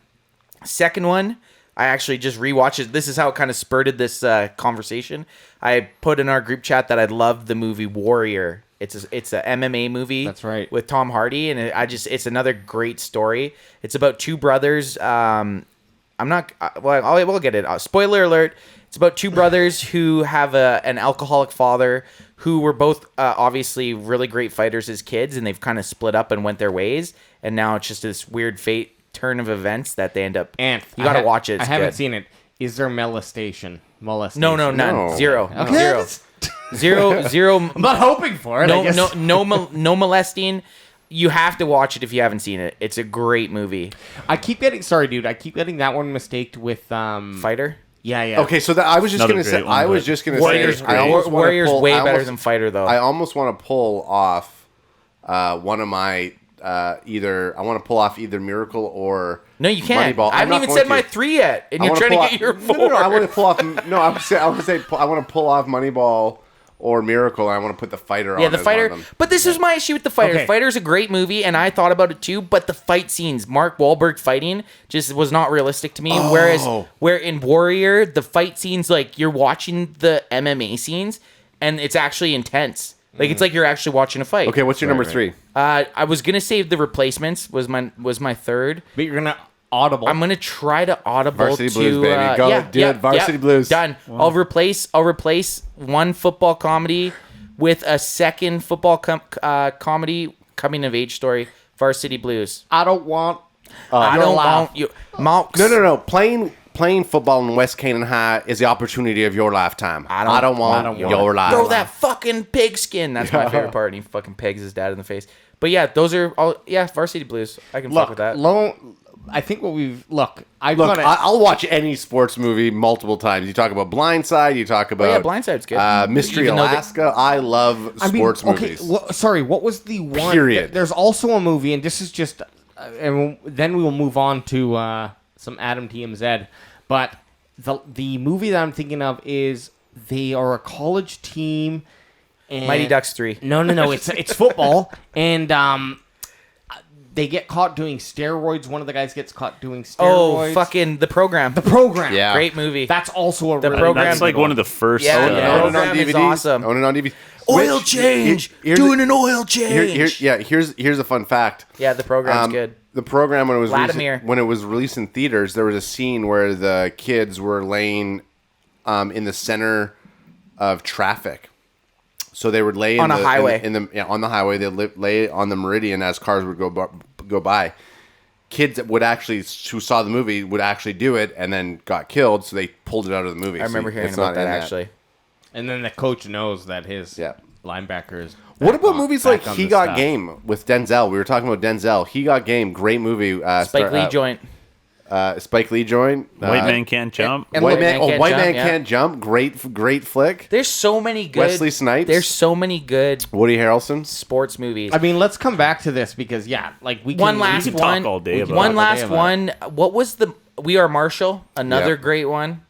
Second one, I actually just rewatched it. This is how it kind of spurted this conversation. I put in our group chat that I loved the movie Warrior. It's a MMA movie. That's right. With Tom Hardy, and it's another great story. It's about two brothers. We'll get it. Spoiler alert. It's about two brothers who have an alcoholic father who were both obviously really great fighters as kids, and they've kind of split up and went their ways. And now it's just this weird turn of events that they end up. Anth, you got to watch it. I It's haven't good. seen it. Is there molestation? No, none. No. Zero. Okay. Zero. I'm not hoping for it. I guess. No molesting. You have to watch it if you haven't seen it. It's a great movie. I keep getting that one mistaked with Fighter. Yeah. Okay, so I was just Another gonna say. great one, I was but- just gonna Warriors. say. I almost wanna Warriors pull- way I better almost- than Fighter though. I almost want to pull off one of my either Miracle or No, you can't. Moneyball. I haven't even said my 3 yet, and you're trying to get your 4. No, I want to pull off. No, I want to pull off Moneyball or Miracle, and I want to put The Fighter on. Yeah, The as Fighter. one of them. But this is my issue with The Fighter. Okay. Fighter's a great movie, and I thought about it too, but the fight scenes, Mark Wahlberg fighting, just was not realistic to me. Whereas where in Warrior, the fight scenes, like, you're watching the MMA scenes, and it's actually intense. Like, it's like you're actually watching a fight. Okay, what's your number 3? I was going to say The Replacements was my third. But you're gonna audible. I'm gonna try to audible Varsity to Blues, baby. Go, do it. Varsity Blues. Done. I'll replace one football comedy with a second football comedy coming of age story. Varsity Blues. I don't want. I don't laugh. want you. Malks. No. Playing football in West Canaan High is the opportunity of your lifetime. I don't want your life. Throw that fucking pigskin. That's my favorite part. And he fucking pegs his dad in the face. But yeah, those are all. Yeah, Varsity Blues. I can fuck with that. I think what we've I'll watch any sports movie multiple times. You talk about Blindside. You talk about Blindside's good. Mystery Even though Alaska. I love sports movies. Okay, sorry. What was the one? Period. There's also a movie, and this is just, and then we will move on to some Adam TMZ. But the movie that I'm thinking of is they are a college team. And Mighty Ducks 3. No. It's football, and they get caught doing steroids. One of the guys gets caught doing steroids. Oh, fucking The Program. The Program. Yeah. Great movie. That's also a really Program. That's like one of the first. Yeah, Own it on Program is DVDs. awesome. Own it on DVD. Oil change. Doing an oil change. Here's a fun fact. Yeah, The Program's good. The program when Vladimir. when it was released in theaters, there was a scene where the kids were laying in the center of traffic. So they would lay On a highway. On the highway. They lay on the meridian as cars would go by. Kids that who saw the movie would actually do it and then got killed. So they pulled it out of the movie. I remember hearing it's about not that in actually. And then the coach knows that his Yeah. linebacker is. What back about on- movies back like on He the Got staff. Game with Denzel? We were talking about Denzel. He Got Game, great movie. Spike Lee joint. Spike Lee joint. White Man Can't Jump. and White White Man, Man Can't Jump, yeah. Can't Jump. Great flick. There's so many good. Wesley Snipes. There's so many good Woody Harrelson. sports movies. I mean, let's come back to this because we can. One last we can talk one. all day about One it. last one. What was the We Are Marshall? Another Yeah. great one.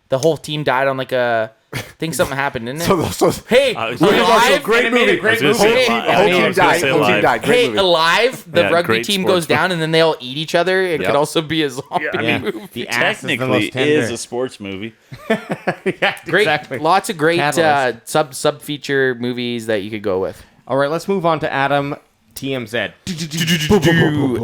The whole team died on like a. I think something happened, didn't it? So Hey, I was Alive. gonna say- great movie. I was gonna say movie. live. Whole I team was gonna died. say Whole team live. died. Great Hey, movie. Alive. The Yeah, rugby great team sports goes down, and then they all eat each other. It Yep. could also be a zombie I Yeah, movie. the ass is the Technically, most tender. is a sports movie. Yeah, Great, exactly. lots of great Catalyst. sub feature movies that you could go with. All right, let's move on to Adam TMZ.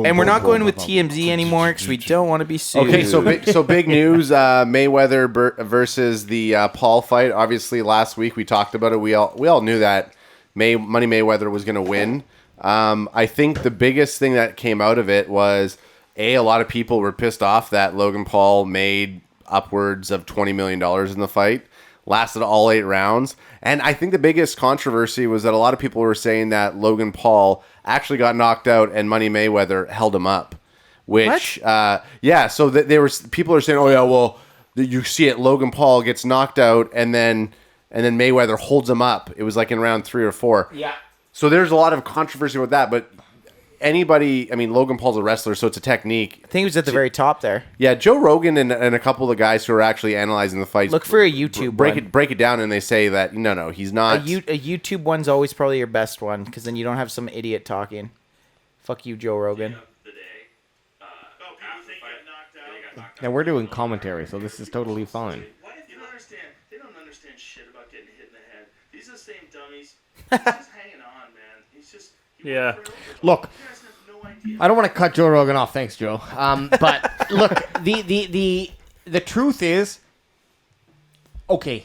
And we're not going with TMZ anymore because we don't want to be sued. Okay, so big news: Mayweather versus the Paul fight. Obviously, last week we talked about it. We all knew that Money Mayweather was going to win. I think the biggest thing that came out of it was a lot of people were pissed off that Logan Paul made upwards of $20 million in the fight, lasted all 8 rounds. And I think the biggest controversy was that a lot of people were saying that Logan Paul actually got knocked out and Money Mayweather held him up. Which, so people are saying, oh yeah, well, you see it, Logan Paul gets knocked out and then Mayweather holds him up. It was like in round 3 or 4. Yeah. So there's a lot of controversy with that, but Logan Paul's a wrestler, so it's a technique. I think it was at the very top there. Yeah, Joe Rogan and a couple of the guys who are actually analyzing the fights Look for a YouTube one. break it down, and they say that no, he's not. A YouTube one's always probably your best one because then you don't have some idiot talking. Fuck you, Joe Rogan. Now we're doing commentary, so this is totally fine. Why do you understand? They don't understand shit about getting hit in the head. These are the same dummies. He's just hanging on, man. He's just. Yeah. Look, You guys have no idea. I don't want to cut Joe Rogan off. Thanks, Joe. But look, the truth is, okay.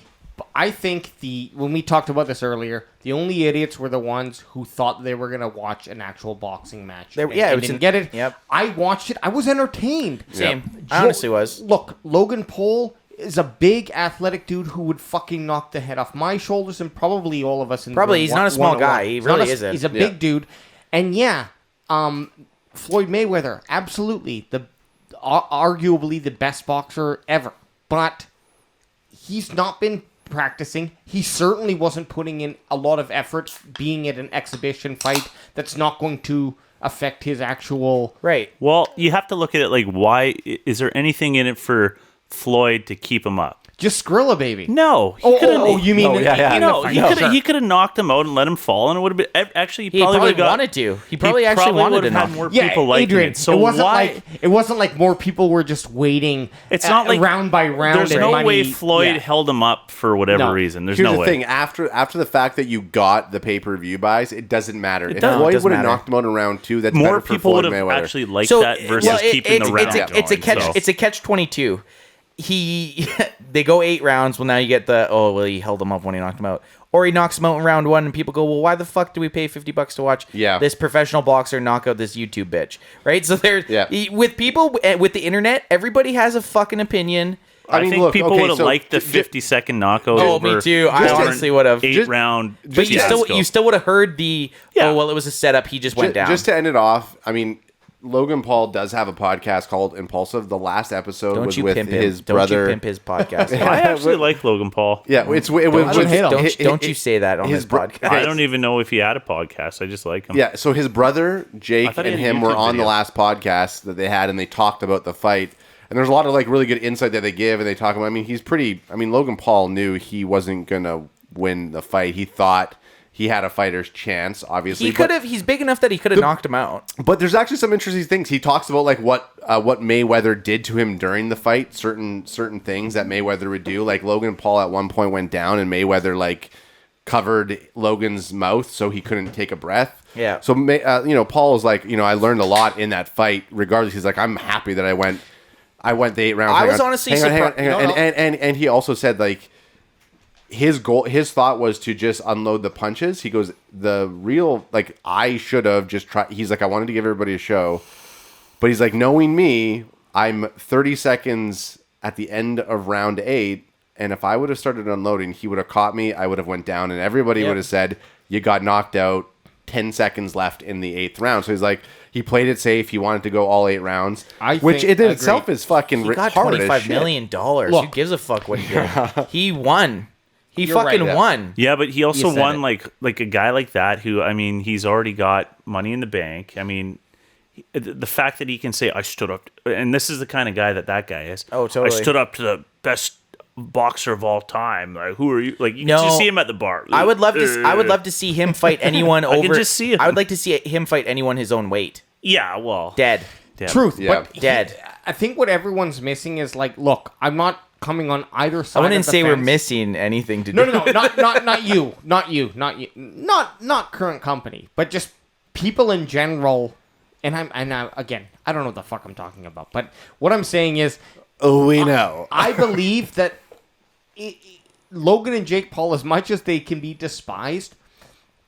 I think when we talked about this earlier, the only idiots were the ones who thought they were gonna watch an actual boxing match. It and was didn't get it. Yep. I watched it. I was entertained. Same. I honestly was. Look, Logan Paul is a big athletic dude who would fucking knock the head off my shoulders and probably all of us in the Probably, room. he's not a small guy. He He's not really a- isn't. He's a big dude. And Floyd Mayweather, absolutely arguably the best boxer ever. But he's not been practicing. He certainly wasn't putting in a lot of effort being at an exhibition fight that's not going to affect his actual. Right. Well, you have to look at it like, why is there anything in it for Floyd to keep him up? Just Skrilla, baby. No. You mean He could have knocked him out and let him fall, and it would have been actually. He probably wanted to. He probably actually wanted to would have knock. had more Yeah, people liking Adrian. it. So it wasn't why? like more people were just waiting. It's not like round by round. There's and no money. way Floyd Yeah. held him up for whatever No. reason. There's Here's no the way. thing: after the fact that you got the pay-per-view buys, it doesn't matter. If doesn't. Floyd Doesn't would have matter. knocked him out in round 2, that's More better for people would Floyd have Mayweather. actually liked that versus keeping the round going. It's a catch. so. It's a catch-22. They go 8 rounds. Well, now you get he held him up when he knocked him out, or he knocks him out in round 1, and people go, well, why the fuck do we pay $50 to watch this professional boxer knock out this YouTube bitch, right? So with people with the internet, everybody has a fucking opinion. I mean, think look, people okay, would have so liked the j- 50-second knockout. Oh, over me too. I honestly would have. 8-round. But you still would have heard the Yeah. it was a setup. He just went down. Just to end it off, I mean, Logan Paul does have a podcast called Impulsive. The last episode Don't was you with pimp his him? brother. Don't you pimp his podcast? I actually like Logan Paul. Yeah, it was don't hate him. Don't you say that on his podcast? I don't even know if he had a podcast. I just like him. Yeah, so his brother I Jake thought he and had a him were YouTube on the video. last podcast that they had, and they talked about the fight. And there's a lot of like really good insight that they give, and they talk about. I mean, Logan Paul knew he wasn't gonna win the fight. He thought he had a fighter's chance. Obviously, He could have. He's big enough that he could have knocked him out. But there's actually some interesting things. He talks about like what Mayweather did to him during the fight. Certain things that Mayweather would do. Like Logan Paul at one point went down, and Mayweather like covered Logan's mouth so he couldn't take a breath. Yeah. So Paul was like, I learned a lot in that fight. Regardless, he's like, I'm happy that I went the 8 rounds. I was honestly surprised. And he also said like his thought was to just unload the punches. He goes, the real, like, I should have just tried. He's like, I wanted to give everybody a show, but he's like, knowing me, I'm 30 seconds at the end of round 8, and if I would have started unloading, he would have caught me. I would have went down, and everybody would have said, you got knocked out. 10 seconds left in the 8th round. So he's like, he played it safe. He wanted to go all 8 rounds, which in itself is fucking He got hard as $25 shit. million. Who gives a fuck what he did? He won. He You're fucking right, yeah. won. Yeah, but he also said won it. like a guy like that who, I mean, he's already got money in the bank. I mean, the fact that he can say, I stood up, and this is the kind of guy that guy is. Oh, totally. I stood up to the best boxer of all time. Like, who are you? Like, you No. can just see him at the bar. I would love to see him fight anyone over. can just see him. I would like to see him fight anyone his own weight. Yeah, well. Dead. Truth, Yeah. but Dead. I think what everyone's missing is like, look, I'm not coming on either side. I wouldn't of the say we're fence. missing anything to No, do. no, no, not you, not current company, but just people in general. And again, I don't know what the fuck I'm talking about, but what I'm saying is, Oh, we know. I believe that Logan and Jake Paul, as much as they can be despised,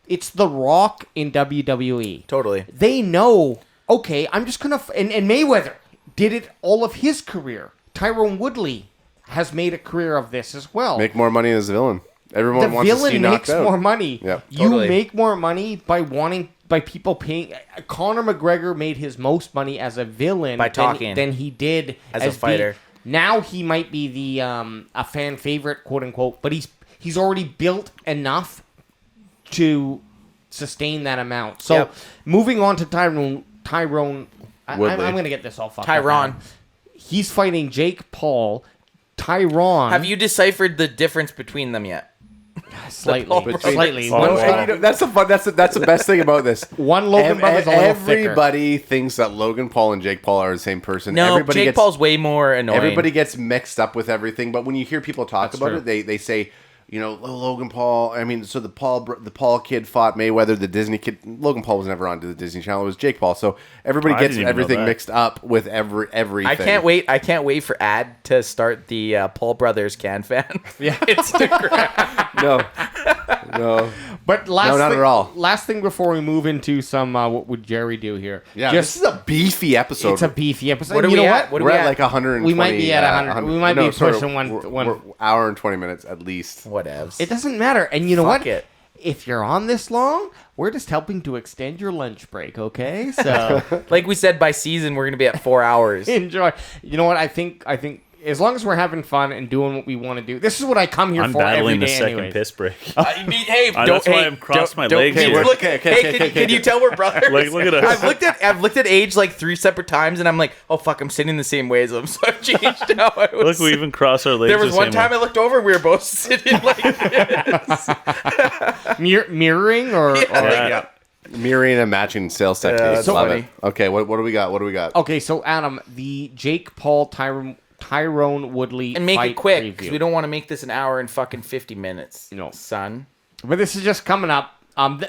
it's The Rock in WWE. Totally. They know, okay, I'm just gonna and Mayweather did it all of his career. Tyrone Woodley has made a career of this as well. Make more money as a villain. Everyone The wants to see villain knocked makes out. more money. Yeah. You Totally. make more money by people paying. Conor McGregor made his most money as a villain By talking. than he did As a fighter. Now he might be the a fan favorite, quote unquote, but he's already built enough to sustain that amount. So Yep. moving on to Tyrone, I'm Woodley. going to get this all fucked Tyron. up. He's fighting Jake Paul. Tyron. Have you deciphered the difference between them yet? slightly? Paul brothers. Slightly. Oh, No, wow. and that's the fun. That's the best thing about this. One Logan brother's a little thicker. Everybody thinks that Logan Paul and Jake Paul are the same person. No, everybody Jake gets, Paul's way more annoying. Everybody gets mixed up with everything. But when you hear people talk about true. it, they say, Logan Paul. I mean, so the Paul kid fought Mayweather. The Disney kid. Logan Paul was never on to the Disney Channel. It was Jake Paul. So everybody I gets didn't even know everything that. mixed up with everything. I can't wait for Ad to start the Paul Brothers Can Fan. Yeah. Instagram. No. But last No, not thing, at all. Last thing before we move into some what would Jerry do here? Yeah, Just this is a beefy episode. it's a beefy episode. What are you we know at? what? What are We're we at at? like 120. We might be at 100. We might be pushing one. We're hour and 20 minutes at least. Whatevs. It doesn't matter. And you know Fuck what? it. If you're on this long, we're just helping to extend your lunch break. Okay, so Like we said, by season we're gonna be at 4 hours. enjoy. You know what? I think as long as we're having fun and doing what we want to do, this is what I come here I'm for every battling the day second anyways. piss break. Hey, that's why I'm crossed my legs here. Look, can you tell we're brothers? Like, look at us. I've looked at age like 3 separate times, and I'm like, oh fuck, I'm sitting the same way as him, so I've changed how I was. Look, we even cross our legs. There was the one same time way. I looked over, we were both sitting like this. Mirroring or Yeah. Mirroring and matching sales techniques. that's Love funny. it. Okay, what do we got? What do we got? Okay, so Adam, the Jake Paul Tyrone Woodley And make fight it quick, because preview. we don't want to make this an hour and fucking 50 minutes. No. Son. But this is just coming up.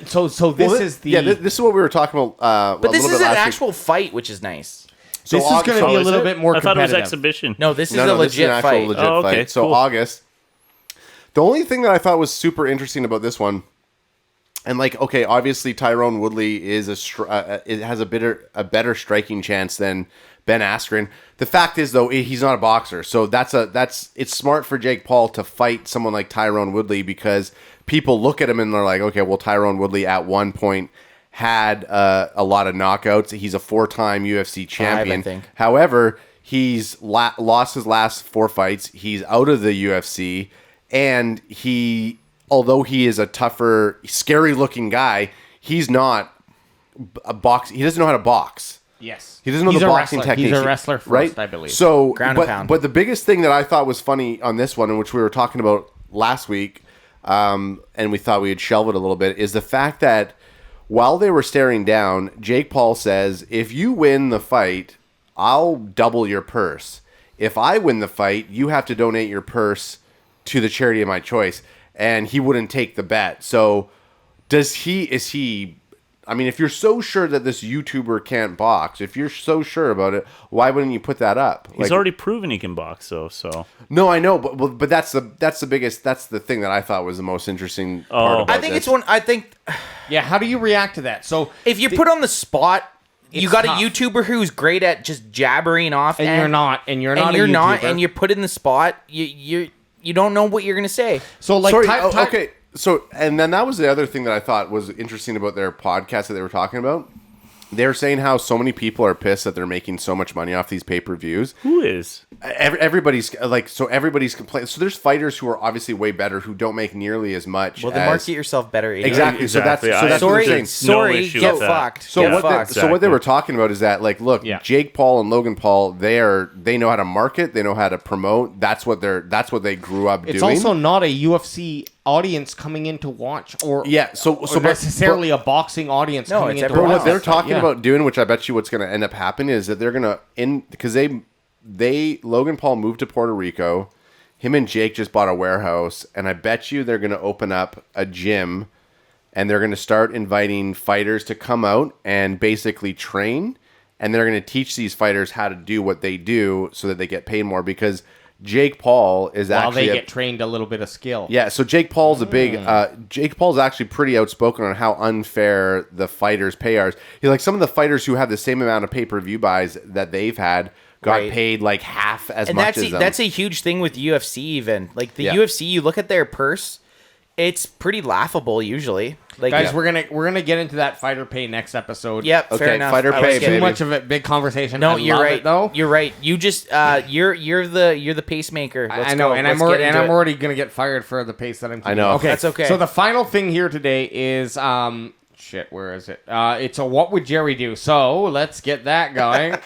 So this is the. this is what we were talking about. But this is an last week. actual fight, which is nice. So this is going to Oh, be a is little it? bit more I thought it was competitive. exhibition. No, this is No, a no, this is an legit actual fight. legit Oh, okay, fight. So cool. August. The only thing that I thought was super interesting about this one, and like, okay, obviously Tyrone Woodley is it has a better striking chance than Ben Askren. The fact is, though, he's not a boxer, so it's smart for Jake Paul to fight someone like Tyrone Woodley because people look at him and they're like, okay, well, Tyrone Woodley at one point had a lot of knockouts. He's a 4-time UFC champion. I think. However, he's lost his last 4 fights. He's out of the UFC, and although he is a tougher, scary-looking guy, he's not a box. He doesn't know how to box. Yes. He doesn't know He's the a boxing wrestler. techniques. He's a wrestler first, right? I believe. So, Ground and pound. but the biggest thing that I thought was funny on this one, and which we were talking about last week, and we thought we would shelve it a little bit, is the fact that while they were staring down, Jake Paul says, if you win the fight, I'll double your purse. If I win the fight, you have to donate your purse to the charity of my choice. And he wouldn't take the bet. So I mean, if you're so sure that this YouTuber can't box, if you're so sure about it, why wouldn't you put that up? He's already proven he can box, though. So No, I know, but that's the biggest. That's the thing that I thought was the most interesting part about I think this. it's one. I think Yeah, how do you react to that? So if you put on the spot, you It's got tough. a YouTuber who's great at just jabbering off, and you're not a YouTuber. and you're put in the spot. You don't know what you're gonna say. So like Sorry, Ty- okay. So, and then that was the other thing that I thought was interesting about their podcast that they were talking about. They were saying how so many people are pissed that they're making so much money off these pay-per-views. who is? Everybody's complaining. So there's fighters who are obviously way better who don't make nearly as much. Well, then as, market yourself better. Adrian. Exactly. Exactly. So that's Sorry, the thing. sorry, issue get with that. fucked. So Get what? fucked. So what they were talking about is that, like, look, Yeah. Jake Paul and Logan Paul, they know how to market, they know how to promote. That's what they grew up it's doing. also not a UFC audience coming in to watch, or Yeah, so or necessarily a boxing audience No, coming it's in to everyone But watch. what they're else. talking Yeah. about doing, which I bet you what's going to end up happening, is that they're going to because they Logan Paul moved to Puerto Rico. Him and Jake just bought a warehouse, and I bet you they're going to open up a gym, and they're going to start inviting fighters to come out and basically train, and they're going to teach these fighters how to do what they do so that they get paid more because Jake Paul is while actually they get trained a little bit of skill. yeah, so Jake Paul's a big. Jake Paul's actually pretty outspoken on how unfair the fighters' pay are. He's like some of the fighters who have the same amount of pay-per-view buys that they've had got Right. paid like half as And much as them. that's a huge thing with UFC. Even like the Yeah. UFC, you look at their purse, it's pretty laughable usually. Like Guys, we're gonna get into that fighter pay next episode. Yep, Okay, fair enough. fighter I pay, like it. Too baby. much of a big conversation. No, I you're love right. it, though. You're right. You just you're the pacemaker. Let's I know, go. and Let's I'm get into it. already gonna get fired for the pace that I'm keeping. I know. Okay, That's okay. So the final thing here today is shit. Where is it? It's a what would Jerry do? So let's get that going.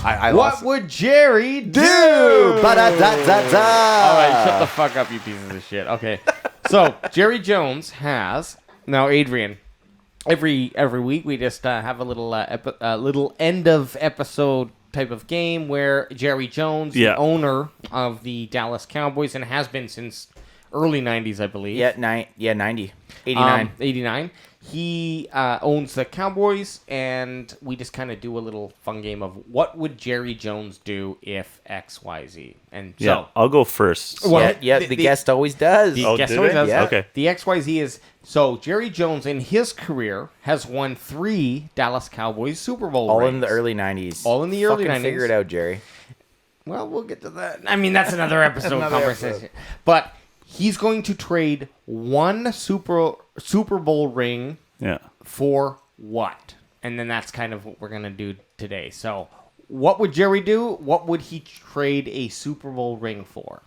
I What lost. would Jerry do? Ba-da-da-da-da. All right, shut the fuck up, you pieces of shit. Okay, so Jerry Jones has now Adrian. Every week we just have a little little end of episode type of game where Jerry Jones, Yeah. the owner of the Dallas Cowboys, and has been since early '90s, I believe. Yeah, 90, 89. 89. He owns the Cowboys, and we just kind of do a little fun game of what would Jerry Jones do if X, Y, Z. And Yeah, so, I'll go first. Well, yeah, the guest always does. the Oh, guess did what it? it does? Yeah. Okay. The XYZ is so Jerry Jones in his career has won 3 Dallas Cowboys Super Bowl All rings. in the early 90s. All in the early Fucking 90s. Figure it out, Jerry. Well, we'll get to that. I mean, that's another episode Another conversation. episode. But he's going to trade 1 Super Bowl ring Yeah. for what? And then that's kind of what we're going to do today. So, what would Jerry do? What would he trade a Super Bowl ring for?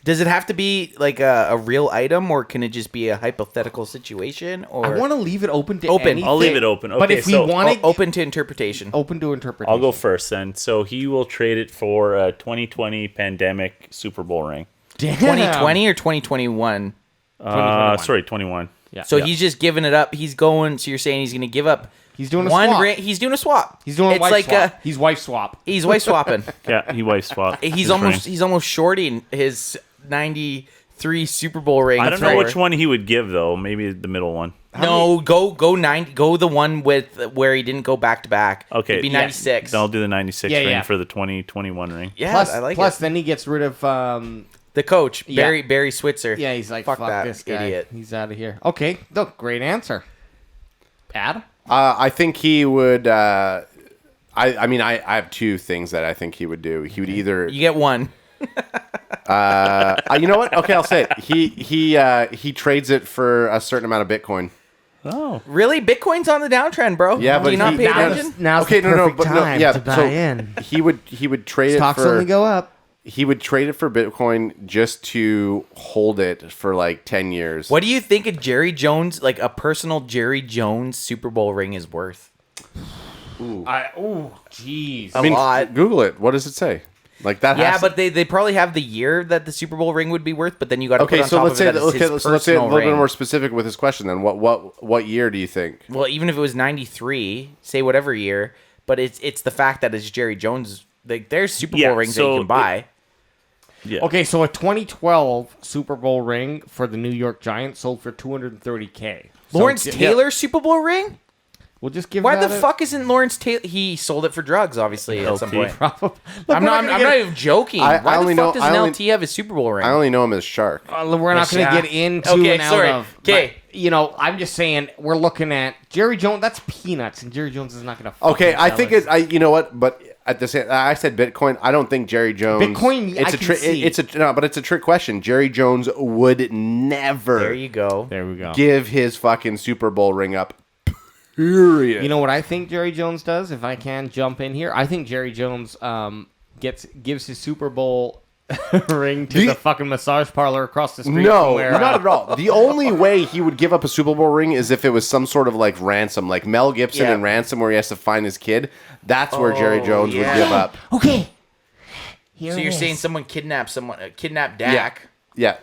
Does it have to be like a real item, or can it just be a hypothetical situation? Or I want to leave it open to Open. anything. I'll leave it open. But Okay, if we so- want it open to interpretation. open to interpretation. I'll go first then. So he will trade it for a 2020 pandemic Super Bowl ring. Damn. 2020 or 2021? 2021. 21. Yeah. So he's just giving it up. He's going. So you're saying he's going to give up? He's doing a one swap. ring. He's doing a swap. He's doing a It's wife like swap. He's wife swap. he's wife swapping. Yeah, he wife swapped. he's his almost ring. he's almost shorting his 93 Super Bowl ring. I don't know for- which one he would give though. Maybe the middle one. No, go the one with where he didn't go back to back. Okay, It'd be yeah. 96. Then I'll do the 96 Yeah, ring yeah. for the 2021 ring. Yeah, Plus, I like plus it. then he gets rid of. The coach, Yeah. Barry Switzer. Yeah, he's like, fuck that this guy. idiot. He's out of here. Okay, look, great answer. Ad? I think he would. I mean, I have two things that I think he would do. He would either. You get one. You know what? Okay, I'll say it. He trades it for a certain amount of Bitcoin. Oh, Really? Bitcoin's on the downtrend, bro. Yeah, Do but you not he- pay now- attention? Now's Okay, the no, perfect but no, time yeah. to buy So in. he would trade Stocks it for. only go up. He would trade it for Bitcoin just to hold it for like 10 years. What do you think a Jerry Jones, like a personal Jerry Jones Super Bowl ring is worth? Jeez. A lot. Google it. What does it say? Like that. Yeah, has but they probably have the year that the Super Bowl ring would be worth, but then you got to put Okay, on so top let's of say it that it's his so let's say a personal little bit ring. more specific with his question. Then what year do you think? Well, even if it was 93, say whatever year, but it's the fact that it's Jerry Jones. Like, there's Super Yeah, Bowl rings that so you can buy. yeah. Okay, so a 2012 Super Bowl ring for the New York Giants sold for $230K. So, Lawrence yeah, Taylor Super Bowl ring? We'll just give Why that the a- fuck isn't Lawrence Taylor? He sold it for drugs, obviously, at some LT. point. Look, I'm we're not even joking. I Why only the fuck know- does I an only- LT have a Super Bowl ring? I only know him as Shark. We're not going to Yeah. get into Okay, and out sorry. of. Okay. but, you know, I'm just saying we're looking at Jerry Jones. That's peanuts, and Jerry Jones is not going to. Okay, I think it. You know what? But at the same, I said Bitcoin. I don't think Jerry Jones. Bitcoin, I It's a can trick. see. But it's a trick question. Jerry Jones would never there you go. There we go. give his fucking Super Bowl ring up. Period. You know what I think Jerry Jones does? If I can jump in here, I think Jerry Jones gives his Super Bowl ring to the fucking massage parlor across the street. No, from where, not at all. The only way he would give up a Super Bowl ring is if it was some sort of like ransom, like Mel Gibson Yeah. in Ransom, where he has to find his kid. That's where Jerry Oh, Jones would yeah. give up. Okay. So you're saying someone kidnapped Dak? Yeah.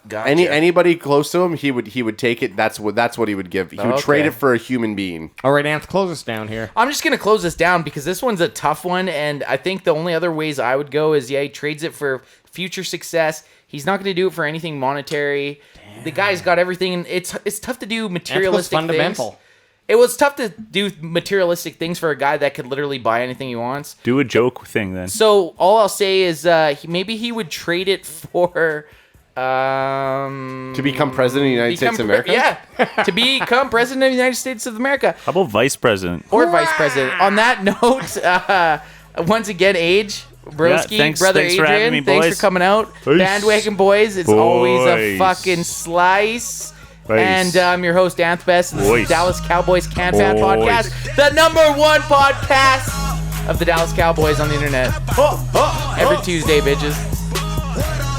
Gotcha. Anybody close to him, he would take it. That's what he would give. He would trade Okay. it for a human being. All right, Ants, close us down here. I'm just going to close this down because this one's a tough one, and I think the only other ways I would go is, he trades it for future success. He's not going to do it for anything monetary. The guy's got everything. It's tough to do materialistic fundamental. things. It was tough to do materialistic things for a guy that could literally buy anything he wants. Do a joke thing then. So all I'll say is maybe he would trade it for... To become president of the United States of America? Yeah, to become president of the United States of America. How about vice president? Or vice president. On that note, once again, Age, Broski, thanks brother for having Adrian, me, thanks boys. for coming out. Peace. Bandwagon boys, it's always a Boys. fucking slice. Boys. And I'm your host, Anth Best. This is Boys. the Dallas Cowboys Can Fan Boys. Podcast, the #1 podcast of the Dallas Cowboys on the internet. Every Tuesday, bitches.